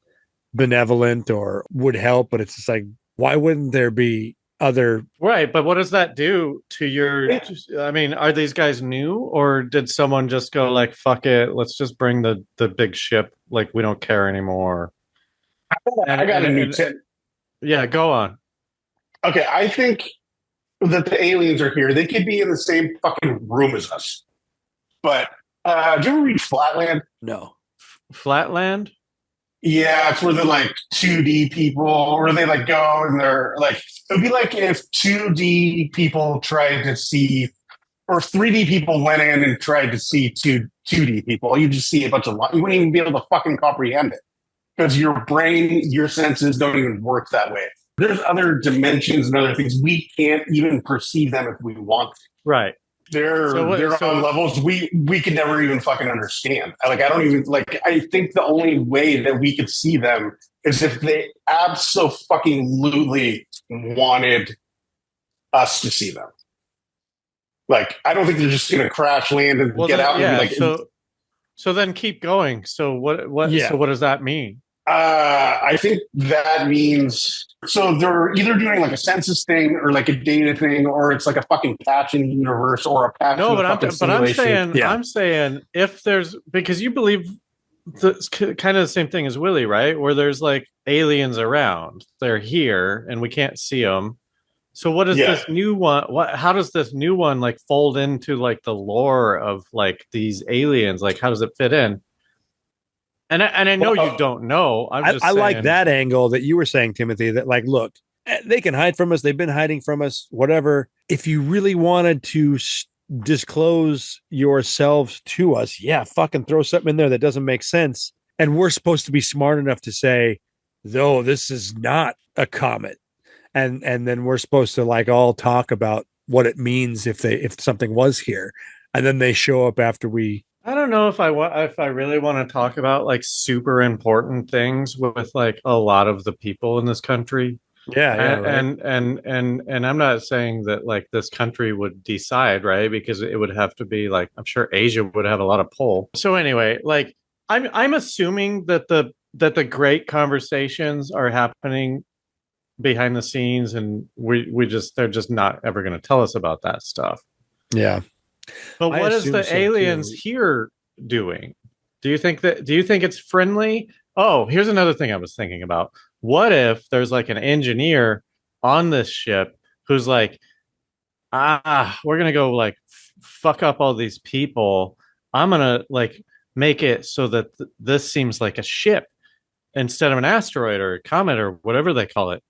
benevolent or would help, but it's just like, why wouldn't there be other? Right, but what does that do to your? I mean, are these guys new, or did someone just go like, "Fuck it, let's just bring the big ship. Like, we don't care anymore." I got a new tip. Yeah, go on. Okay, I think that the aliens are here. They could be in the same fucking room as us. But did you ever read Flatland? No. Flatland? Yeah, it's where they're like 2D people, where they like go and they're like, it would be like if 2D people tried to see, or 3D people went in and tried to see 2D people. You just see a bunch of, you wouldn't even be able to fucking comprehend it because your brain, your senses don't even work that way. There's other dimensions and other things. We can't even perceive them if we want to. Right. They're on levels we can never even fucking understand. I don't even I think the only way that we could see them is if they absolutely wanted us to see them. Like, I don't think they're just going to crash land and get out. Yeah. And be like, so then keep going. So what? Yeah. So what does that mean? I think that means so they're either doing like a census thing or like a data thing, or it's like a fucking patch in the universe or a patch in the fucking simulation. I'm saying if there's because you believe it's kind of the same thing as Willie, right? Where there's like aliens around, they're here and we can't see them. So what is this new one? How does this new one like fold into like the lore of like these aliens? Like how does it fit in? And I know you don't know. I like that angle that you were saying, Timothy, that like, look, they can hide from us. They've been hiding from us, whatever. If you really wanted to disclose yourselves to us, yeah, fucking throw something in there that doesn't make sense. And we're supposed to be smart enough to say, though, this is not a comet. And then we're supposed to like all talk about what it means if something was here. And then they show up after we. I don't know if I really want to talk about like super important things with like a lot of the people in this country. Yeah, right. And I'm not saying that like this country would decide, right? Because it would have to be like I'm sure Asia would have a lot of pull. So anyway, like I'm assuming that the great conversations are happening behind the scenes, and they're just not ever going to tell us about that stuff. Yeah. But what is the aliens here doing? Do you think it's friendly? Oh, here's another thing I was thinking about. What if there's like an engineer on this ship who's like, we're gonna go like fuck up all these people. I'm gonna like make it so that this seems like a ship instead of an asteroid or a comet or whatever they call it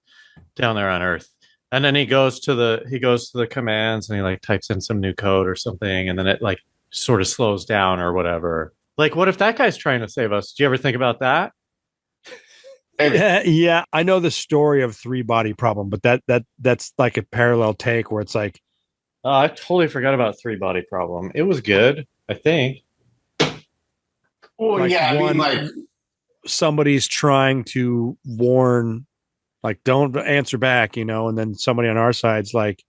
down there on Earth. And then he goes to the commands and he like types in some new code or something, and then it like sort of slows down or whatever. Like, what if that guy's trying to save us? Do you ever think about that? Yeah, I know the story of Three Body Problem, but that's like a parallel take where it's like, I totally forgot about Three Body Problem. It was good, I think. Well, like yeah, I mean, like somebody's trying to warn. Like, don't answer back, and then somebody on our side's like,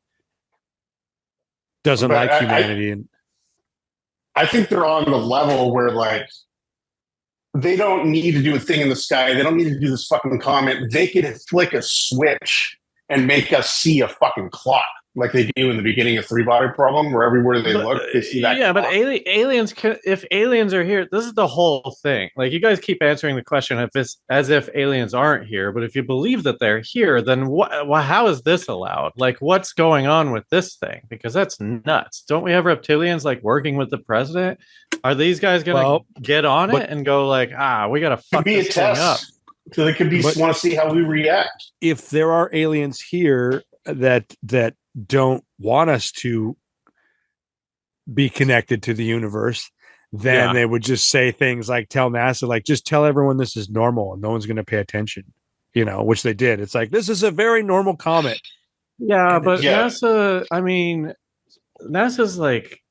doesn't like humanity. And I think they're on the level where, like, they don't need to do a thing in the sky. They don't need to do this fucking comment. They could flick a switch and make us see a fucking clock like they do in the beginning of Three Body Problem, where everywhere they look, they see that. Yeah, clock. but aliens, if aliens are here, this is the whole thing. Like, you guys keep answering the question as if aliens aren't here, but if you believe that they're here, then how is this allowed? Like, what's going on with this thing? Because that's nuts. Don't we have reptilians like working with the president? Are these guys going to get on it and go like, we got to fuck this thing up? So they could want to see how we react. If there are aliens here that don't want us to be connected to the universe, then they would just say things like tell NASA, like, just tell everyone this is normal and no one's going to pay attention, which they did. It's like, this is a very normal comet. Yeah, but NASA, I mean, NASA's like,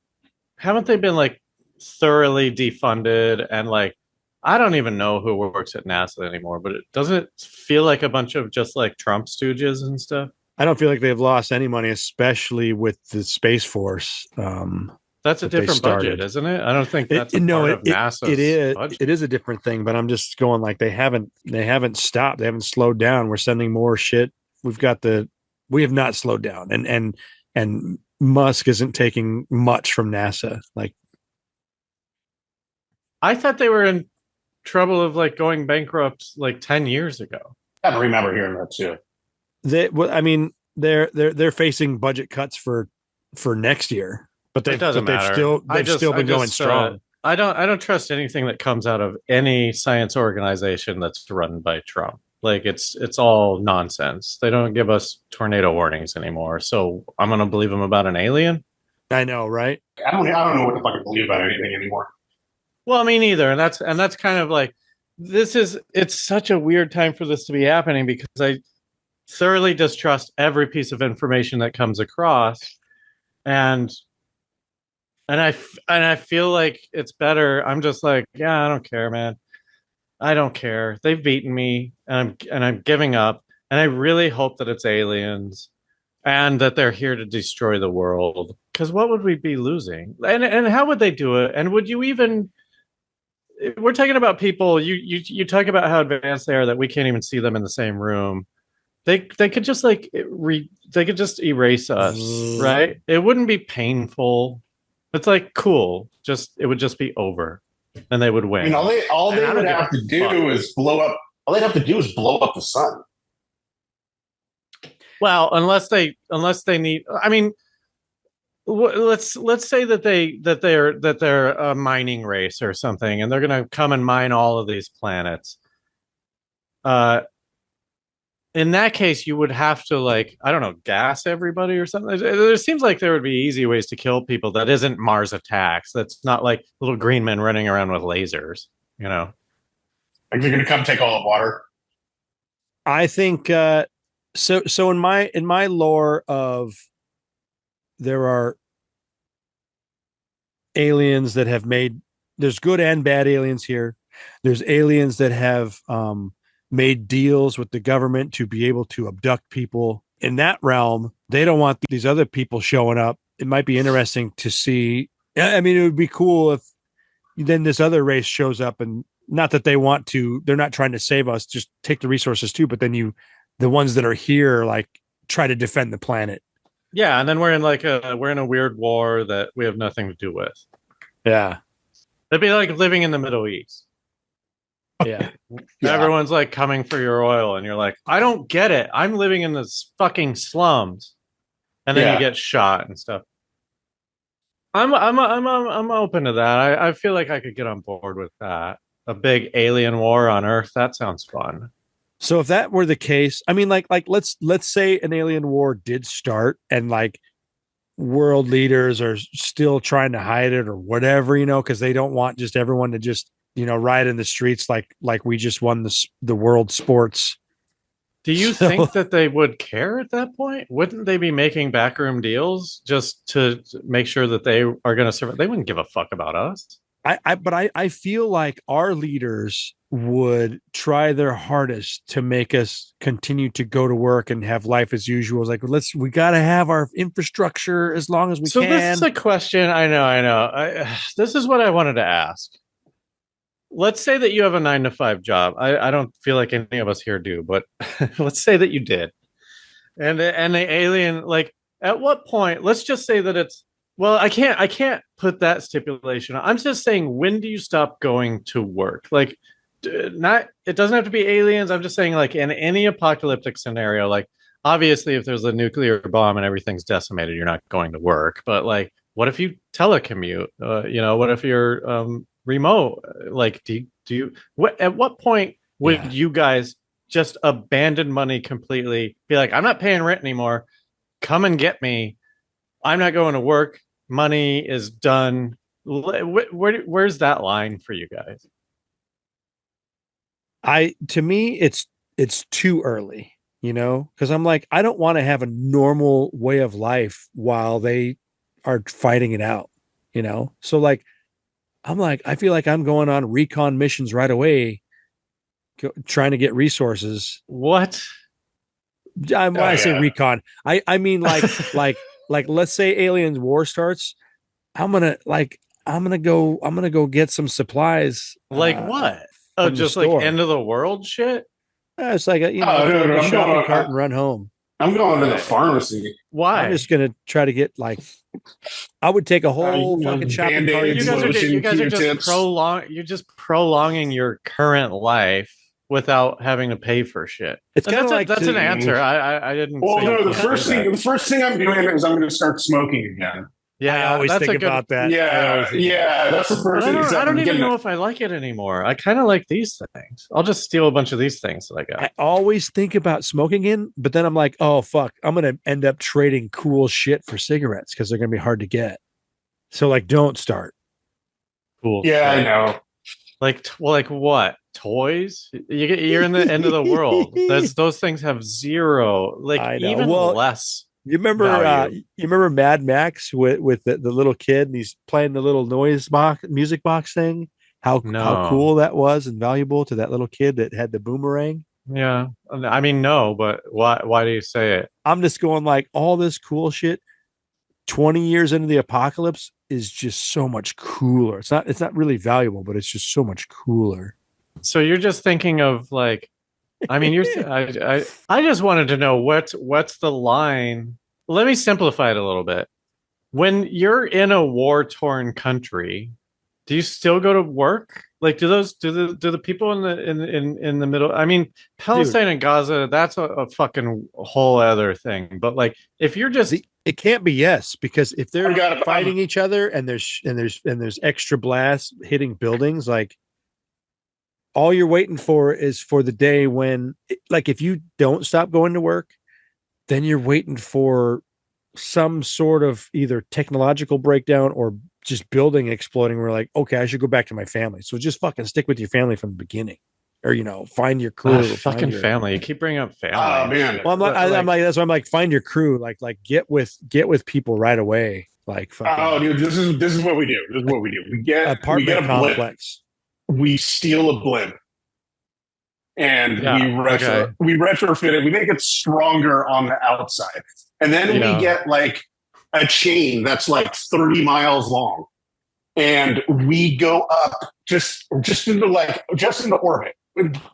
haven't they been like thoroughly defunded? And like, I don't even know who works at NASA anymore, but it doesn't feel like a bunch of just like Trump stooges and stuff. I don't feel like they've lost any money, especially with the Space Force. That's a different budget, isn't it? I don't think that's part of NASA's budget. It is a different thing, but I'm just going like they haven't stopped. They haven't slowed down. We're sending more shit. We have not slowed down, and Musk isn't taking much from NASA. Like, I thought they were in trouble of like going bankrupt like 10 years ago. I don't remember hearing that too. They're facing budget cuts for next year, but they've still been going strong. I don't trust anything that comes out of any science organization that's run by Trump. Like, it's all nonsense. They don't give us tornado warnings anymore. So I'm going to believe them about an alien. I know, right? I don't know what to fucking believe about anything anymore. Well, me neither. And that's kind of like, it's such a weird time for this to be happening, because I thoroughly distrust every piece of information that comes across, and I feel like it's better. I'm just like, yeah, I don't care, man. I don't care. They've beaten me, and I'm giving up. And I really hope that it's aliens, and that they're here to destroy the world. Because what would we be losing? And how would they do it? And would you even we're talking about people. You talk about how advanced they are that we can't even see them in the same room. They could just like they could just erase us, right? It wouldn't be painful. It's like cool. Just it would just be over, and they would win. I mean, all they would have to do is blow up. All they'd have to do is blow up the sun. Well, unless they need. I mean, let's say that they're a mining race or something, and they're going to come and mine all of these planets. In that case, you would have to like, I don't know, gas everybody or something. There seems like there would be easy ways to kill people that isn't Mars attacks. That's not like little green men running around with lasers, you know. Like they're going to come take all the water. I think so in my lore of there are aliens that have made, there's good and bad aliens here. There's aliens that have made deals with the government to be able to abduct people. In that realm, they don't want these other people showing up. It might be interesting to see. I mean, it would be cool if then this other race shows up, and not that they want to, they're not trying to save us, just take the resources too. But then the ones that are here, like try to defend the planet. Yeah. And then we're in a weird war that we have nothing to do with. Yeah. It'd be like living in the Middle East. Yeah. Everyone's like coming for your oil, and you're like, I don't get it. I'm living in this fucking slums, and then you get shot and stuff. I'm open to that. I feel like I could get on board with that. A big alien war on Earth. That sounds fun. So if that were the case, I mean, like let's say an alien war did start, and like world leaders are still trying to hide it or whatever, you know, because they don't want just everyone to just, you know, riot in the streets like we just won the world sports. Do you think that they would care at that point? Wouldn't they be making backroom deals just to make sure that they are going to survive? They wouldn't give a fuck about us. I feel like our leaders would try their hardest to make us continue to go to work and have life as usual. It's like, we got to have our infrastructure as long as we can. So this is a question. I know. This is what I wanted to ask. Let's say that you have a 9-to-5 job. I don't feel like any of us here do, but let's say that you did. And the alien, like, at what point, let's just say that it's, well, I can't put that stipulation. I'm just saying, when do you stop going to work? Like, it doesn't have to be aliens. I'm just saying, like, in any apocalyptic scenario, like, obviously if there's a nuclear bomb and everything's decimated, you're not going to work. But like, what if you telecommute? You know, what if you're remote? Like, at what point would you guys just abandon money completely? Be like, I'm not paying rent anymore. Come and get me. I'm not going to work. Money is done. Where's that line for you guys? To me, it's too early, you know, because I'm like, I don't want to have a normal way of life while they are fighting it out, you know? So like, I'm like, I feel like I'm going on recon missions right away, trying to get resources. What? When I say recon, I mean like let's say aliens war starts. I'm gonna go get some supplies. Like what? Oh, just like end of the world shit. It's like a shopping cart and run home. I'm going to the pharmacy. Why? I'm just gonna try to get like. I would take a whole fucking shopping cart. You guys are just prolonging your current life without having to pay for shit. It's kind of like that's an answer. I didn't. Well, no. The first thing I'm doing is I'm going to start smoking again. Yeah, I always think about that. Yeah, that's the first thing. I don't even know if I like it anymore. I kind of like these things. I'll just steal a bunch of these things that I got. I always think about smoking in, but then I'm like, oh fuck, I'm gonna end up trading cool shit for cigarettes because they're gonna be hard to get. So like, don't start. Cool. Yeah, shit. I know. Like what? Toys? You're in the end of the world. Those things have zero. Like even less. You remember Mad Max with the little kid and he's playing the little music box thing? How cool that was and valuable to that little kid that had the boomerang. Yeah. I mean, no, but why do you say it? I'm just going like all this cool shit. 20 years into the apocalypse is just so much cooler. It's not really valuable, but it's just so much cooler. So you're just thinking of like, I mean, I just wanted to know what's the line. Let me simplify it a little bit. When you're in a war-torn country, do you still go to work? Like, do the people in the middle? I mean, Palestine and Gaza, that's a fucking whole other thing. But like, if you're just, it can't be yes, because if they're fighting each other and there's extra blasts hitting buildings, like all you're waiting for is for the day when, like, if you don't stop going to work, then you're waiting for some sort of either technological breakdown or just building exploding. We're like, okay, I should go back to my family. So just fucking stick with your family from the beginning, or find your crew. Fucking family. You keep bringing up family. Oh man. Well, I'm like that's why I'm like, find your crew. Like get with people right away. Like, fucking, oh, dude, this is what we do. This is what we do. We get a complex. Blimp. We steal a blimp, and we retrofit it. We make it stronger on the outside. And then we get like a chain that's like 30 miles long. And we go up just into orbit,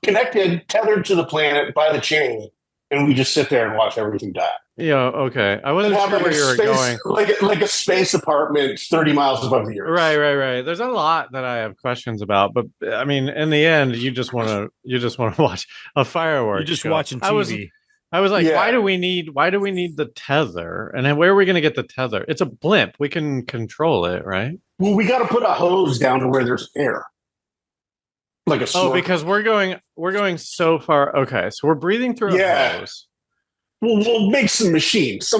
connected, tethered to the planet by the chain. And we just sit there and watch everything die. Yeah, okay. I wasn't sure where you were going. Like a space apartment 30 miles above the Earth. Right. There's a lot that I have questions about, but I mean, in the end, you just want to watch a fireworks. You're just show. watching TV. I was like, why do we need the tether? And where are we going to get the tether? It's a blimp. We can control it, right? Well, we got to put a hose down to where there's air. Like a snorkel. Because we're going so far. Okay, so we're breathing through a hose. We'll make some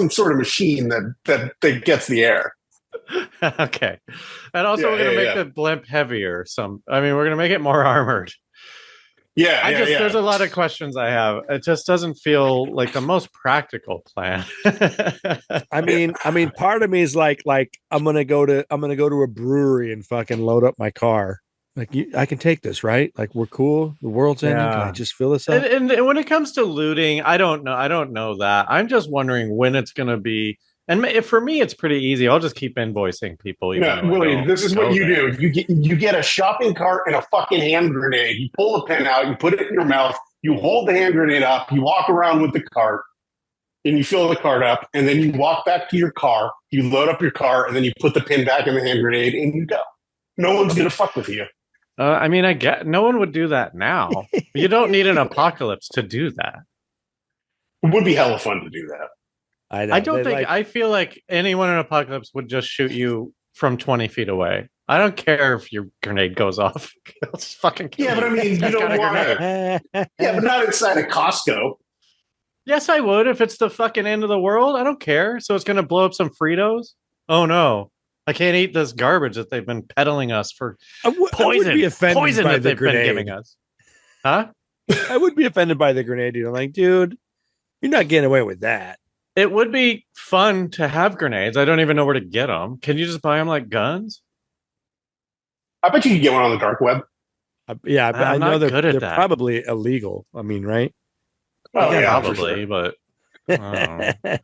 sort of machine that gets the air. Okay. And also we're going to make the blimp heavier. We're going to make it more armored. There's a lot of questions I have. It just doesn't feel like the most practical plan. I mean, part of me is like I'm gonna go to a brewery and fucking load up my car. Like, I can take this, right? Like, we're cool. The world's ending. Can I just fill this up? And when it comes to looting, I don't know that. I'm just wondering when it's gonna be. And for me, it's pretty easy. I'll just keep invoicing people. Willie, this is what you do. You get a shopping cart and a fucking hand grenade. You pull the pin out. You put it in your mouth. You hold the hand grenade up. You walk around with the cart, and you fill the cart up. And then you walk back to your car. You load up your car, and then you put the pin back in the hand grenade, and you go. No one's gonna fuck with you. I get no one would do that now. You don't need an apocalypse to do that. It would be hella fun to do that. I feel like anyone in Apocalypse would just shoot you from 20 feet away. I don't care if your grenade goes off. Let's fucking kill but I mean, you don't want to. Yeah, but not inside a Costco. Yes, I would if it's the fucking end of the world. I don't care. So it's going to blow up some Fritos? Oh, no. I can't eat this garbage that they've been peddling us for poison. I would be offended poison by that the they've grenade. been giving us. Huh? I would be offended by the grenade. I'm like, dude, you're not getting away with that. It would be fun to have grenades. I don't even know where to get them. Can you just buy them like guns? I bet you could get one on the dark web. I know they're probably illegal. I mean, right? Oh, yeah, probably, sure. But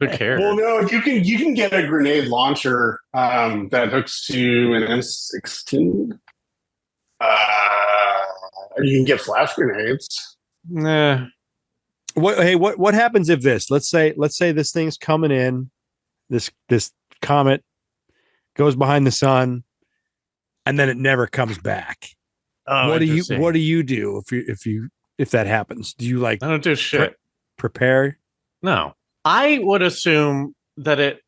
who cares? Well, no, you can get a grenade launcher that hooks to an M16. You can get flash grenades. Nah. What happens if let's say this thing's coming in, this comet goes behind the sun, and then it never comes back? What do you do if that happens? Do you I don't do shit. Prepare? No, I would assume that it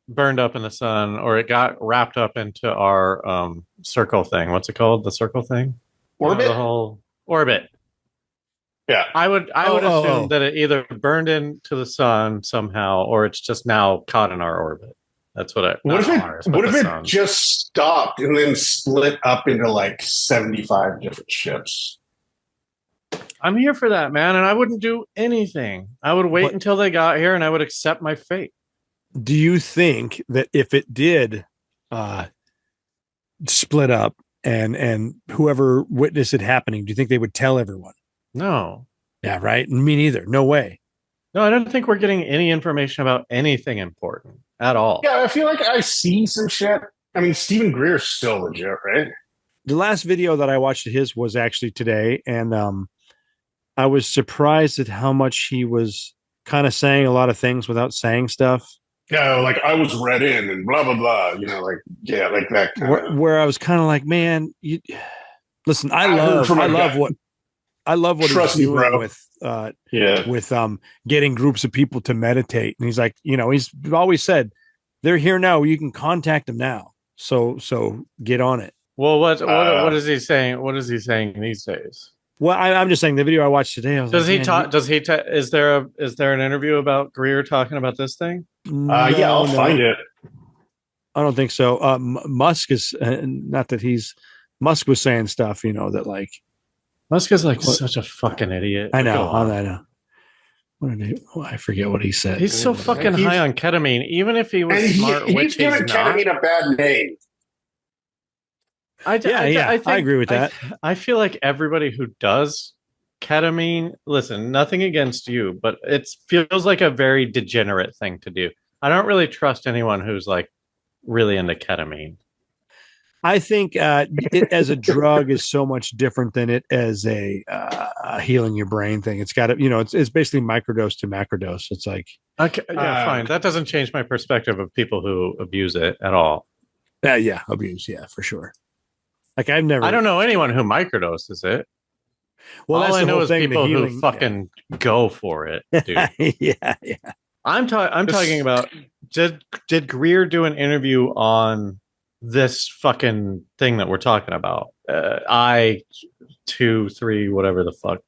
burned up in the sun, or it got wrapped up into our circle thing. What's it called? The circle thing? Orbit. The whole orbit. Yeah, I would assume that it either burned into the sun somehow, or it's just now caught in our orbit. That's what it. What if it just stopped and then split up into like 75 different ships? I'm here for that, man, and I wouldn't do anything. I would wait until they got here, and I would accept my fate. Do you think that if it did split up and whoever witnessed it happening, do you think they would tell everyone? No. Yeah, right. Me neither. No way. No, I don't think we're getting any information about anything important. at all. Yeah, I feel like I see some shit. I mean, Stephen Greer's still legit, right? The last video that I watched of his was actually today, and I was surprised at how much he was kind of saying a lot of things without saying stuff. Yeah, like I was read in and blah blah blah. You know, like yeah, like that kind of. Where I was kind of like, man, listen, I love what he's Trust me, doing bro. with getting groups of people to meditate. And he's like, he's always said, they're here now. You can contact them now. So get on it. Well, what is he saying? What is he saying these days? Well, I'm just saying the video I watched today. I was does he talk? Does he? Is there an interview about Greer talking about this thing? Yeah, I'll find it. I don't think so. Musk is not that Musk was saying stuff, that like Musk is like such a fucking idiot. I know. I forget what he said. He's so fucking high on ketamine, even if he was smart, which he's giving ketamine a bad name. I agree with that. I feel like everybody who does ketamine, listen, nothing against you, but it feels like a very degenerate thing to do. I don't really trust anyone who's like really into ketamine. I think it as a drug is so much different than it as a healing your brain thing. It's got to, it's basically microdose to macrodose. It's like, okay, yeah, fine. That doesn't change my perspective of people who abuse it at all. Yeah, abuse, yeah, for sure. Like I don't know anyone who microdoses it. Well, all I know is people who fucking go for it, dude. yeah. I'm talking about did Greer do an interview on this fucking thing that we're talking about? I-2-3, whatever the fuck.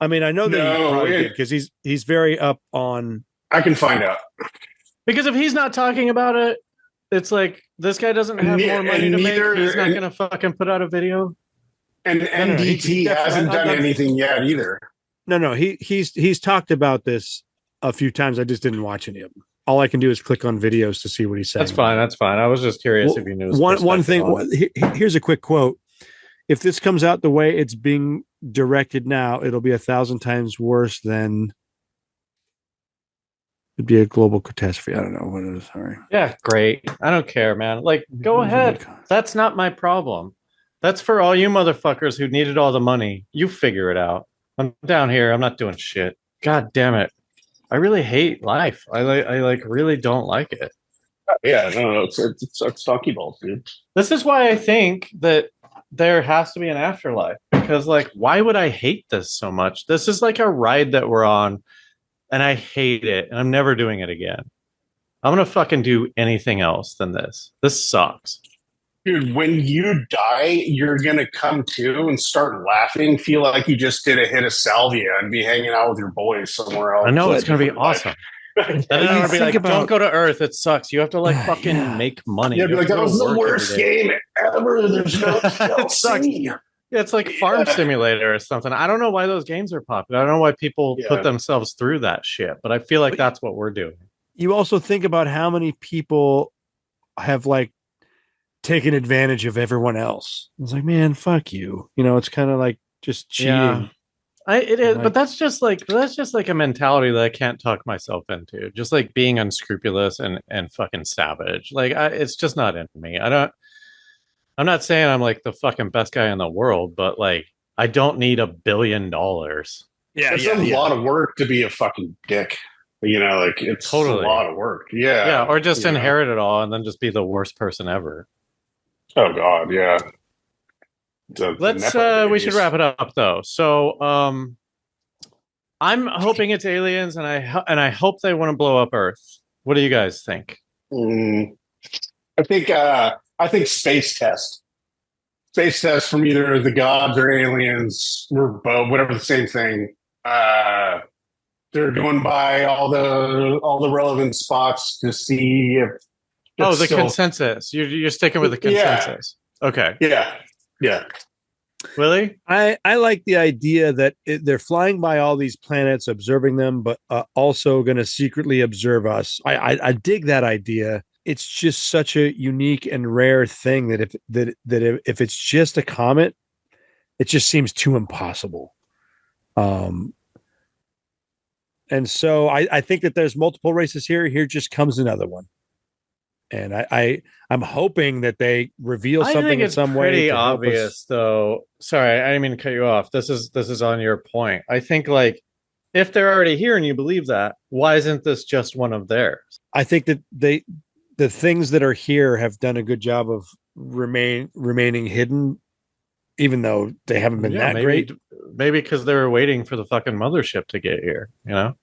I mean, I know that he probably did because he's very up on. I can find out. Because if he's not talking about it, it's like this guy doesn't have more money to make. He's not going to fucking put out a video. And NDT hasn't done anything yet either. No, he's talked about this a few times. I just didn't watch any of them. All I can do is click on videos to see what he's saying. That's fine. I was just curious if you knew. One thing. Here's a quick quote. If this comes out the way it's being directed now, it'll be 1,000 times worse than. It'd be a global catastrophe. I don't know what it is. Sorry. Yeah, great. I don't care, man. Like, go ahead. That's not my problem. That's for all you motherfuckers who needed all the money. You figure it out. I'm down here. I'm not doing shit. God damn it. I really hate life. I really don't like it. Yeah, no, it's stocky balls, dude. This is why I think that there has to be an afterlife. Because, like, why would I hate this so much? This is like a ride that we're on. And I hate it, and I'm never doing it again. I'm going to fucking do anything else than this. This sucks. Dude, when you die, you're going to come to and start laughing, feel like you just did a hit of salvia and be hanging out with your boys somewhere else. I know, it's going to be awesome. And then I'm going to be like, don't go to Earth. It sucks. You have to, like, fucking make money. Yeah, be like, that was the worst game ever. There's no it sucks. Yeah, it's like Farm Simulator or something. I don't know why those games are popular. I don't know why people put themselves through that shit, but I feel like that's what we're doing. You also think about how many people have like taken advantage of everyone else. It's like, man, fuck you. It's kind of like just cheating. Yeah. It is, but that's just like a mentality that I can't talk myself into. Just like being unscrupulous and fucking savage. Like it's just not in me. I'm not saying I'm like the fucking best guy in the world, but like I don't need $1 billion. Yeah, it's a lot of work to be a fucking dick. Like it's totally a lot of work. Yeah. Yeah, or just inherit it all and then just be the worst person ever. Oh God, yeah. Let's we should wrap it up though. So I'm hoping it's aliens and I hope they want to blow up Earth. What do you guys think? I think space test. Space test from either the gods or aliens or both, whatever the same thing. They're going by all the relevant spots to see if. The consensus. You're sticking with the consensus. Yeah. Okay. Yeah. Willie? I like the idea that they're flying by all these planets, observing them, but also going to secretly observe us. I dig that idea. It's just such a unique and rare thing that if it's just a comet, it just seems too impossible. And so I think that there's multiple races here. Here just comes another one. And I'm hoping that they reveal I something think in it's some way pretty to help obvious, us. though. Sorry, I didn't mean to cut you off. This is on your point. I think like if they're already here and you believe that, why isn't this just one of theirs? I think that the things that are here have done a good job of remaining hidden, even though they haven't been Yeah, that great. maybe because they were waiting for the fucking mothership to get here. You know,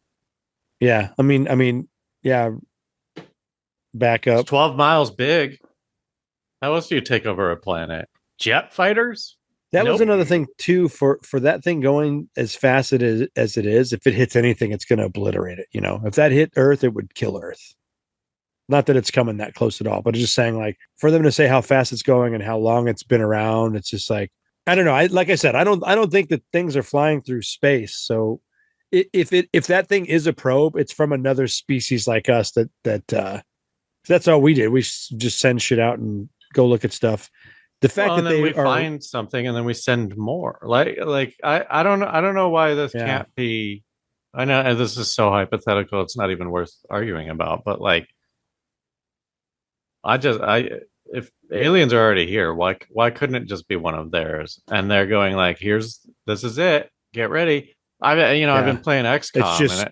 Yeah, I mean, yeah. Back it's up. 12 miles big. How else do you take over a planet? Jet fighters? That was Nope. another thing too. For that thing going as fast as it is, if it hits anything, it's going to obliterate it. You know, if that hit Earth, it would kill Earth. Not that it's coming that close at all, but it's just saying like for them to say how fast it's going and how long it's been around, it's just like I don't know. Like I said, I don't think that things are flying through space. So if that thing is a probe, it's from another species like us. That's all we did. We just send shit out and go look at stuff. The fact that we find something and then we send more. I don't know why this can't be. I know this is so hypothetical. It's not even worth arguing about. But like, if aliens are already here, why couldn't it just be one of theirs? And they're going like, this is it. Get ready. I've been playing XCOM and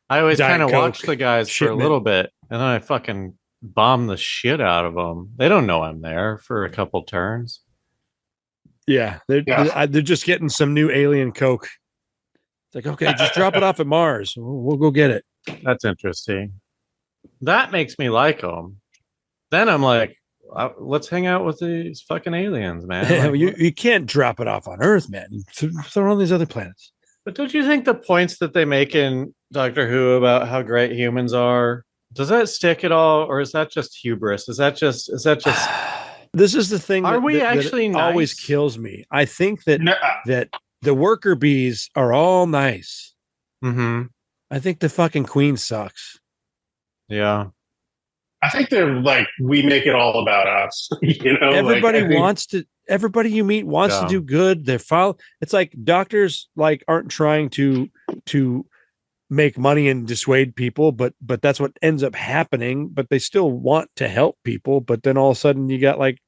I always kind of watch the guys for a little bit and then I fucking bomb the shit out of them. They don't know I'm there for a couple turns. Yeah, they're just getting some new alien coke. It's like, okay, just drop it off at Mars. We'll go get it. That's interesting. That makes me like them. Then I'm like, let's hang out with these fucking aliens, man. Like, you can't drop it off on Earth, man. Throw it on these other planets. But don't you think the points that they make in Doctor Who about how great humans are, does that stick at all, or is that just hubris? Is that just? This is the thing. Are we actually nice? Always kills me. I think that that the worker bees are all nice. Mm-hmm. I think the fucking queen sucks. Yeah. I think they're like, we make it all about us. You know, everybody you meet wants to do good. It's like doctors like aren't trying to make money and dissuade people, but that's what ends up happening. But they still want to help people. But then all of a sudden you got like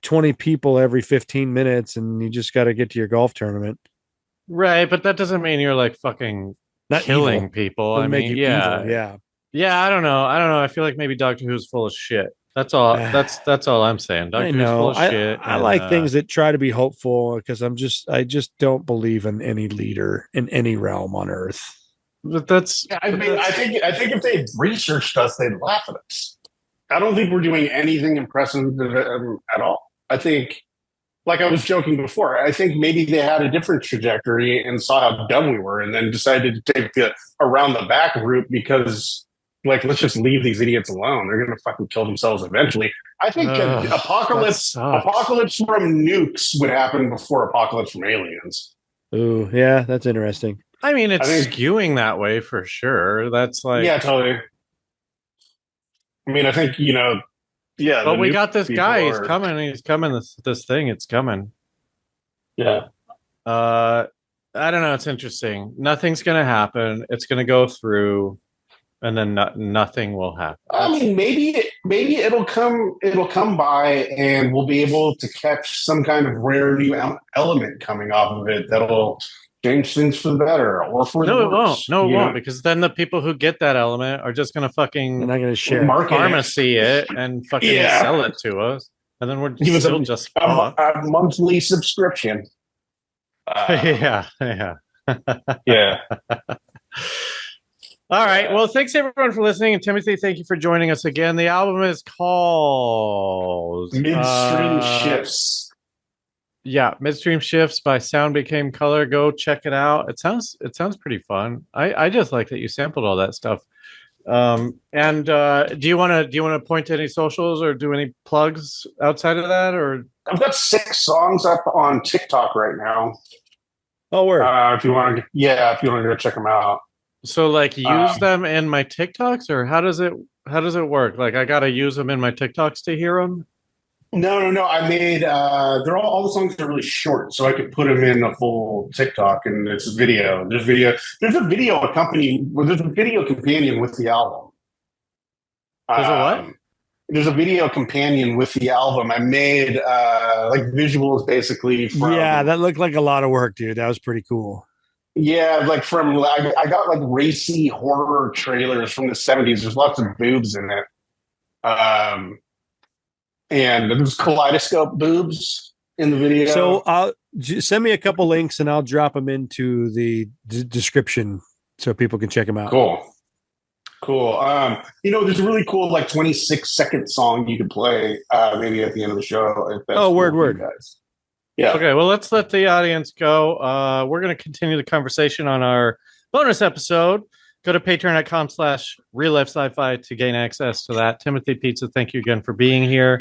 20 people every 15 minutes and you just got to get to your golf tournament. Right. But that doesn't mean you're like fucking not killing people. I mean, yeah. Evil. Yeah. Yeah, I don't know. I feel like maybe Doctor Who's full of shit. That's all. That's all I'm saying. Doctor Who's full of shit. I like things that try to be hopeful because I just don't believe in any leader in any realm on Earth. But that's. I think if they researched us, they'd laugh at us. I don't think we're doing anything impressive at all. I think, like I was joking before, I think maybe they had a different trajectory and saw how dumb we were, and then decided to take the around the back route because. Like, let's just leave these idiots alone. They're going to fucking kill themselves eventually. I think apocalypse from nukes would happen before apocalypse from aliens. Ooh, yeah, that's interesting. I mean, it's skewing that way for sure. That's like... Yeah, totally. I mean, I think, yeah. But we got this guy. He's coming. This thing, it's coming. Yeah. I don't know. It's interesting. Nothing's going to happen. It's going to go through... and then nothing will happen. I mean, maybe it'll come by, and we'll be able to catch some kind of rare new element coming off of it that'll change things for the better or for the worse. No, it won't, because then the people who get that element are just going to fucking. They're not going to share pharmacy it and fucking sell it to us, and then we're still just a monthly subscription. Yeah. All right. Well, thanks everyone for listening. And Timothy, thank you for joining us again. The album is called Midstream Shifts. Yeah, Midstream Shifts by Sound Became Color. Go check it out. It sounds pretty fun. I just like that you sampled all that stuff. And do you want to point to any socials or do any plugs outside of that? Or I've got 6 songs up on TikTok right now. Oh, word. If you want to go check them out. So like use them in my TikToks, or how does it work? Like I got to use them in my TikToks to hear them? No. I made all the songs are really short, so I could put them in a full TikTok, and it's a video. There's a video companion with the album. There's a what? there's a video companion with the album. I made like visuals basically from. Yeah, that looked like a lot of work, dude. That was pretty cool. Yeah, like I got like racy horror trailers from the 70s. There's lots of boobs in it. And there's kaleidoscope boobs in the video. So send me a couple links and I'll drop them into the description so people can check them out. Cool. There's a really cool like 26-second song you could play maybe at the end of the show. If that's word. Guys. Yeah. Okay, well, let's let the audience go. We're going to continue the conversation on our bonus episode. Go to patreon.com/RealLifeSciFi to gain access to that. Timothy Pizza, thank you again for being here.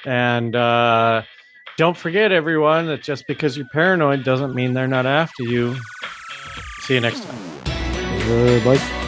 And don't forget, everyone, that just because you're paranoid doesn't mean they're not after you. See you next time. Bye.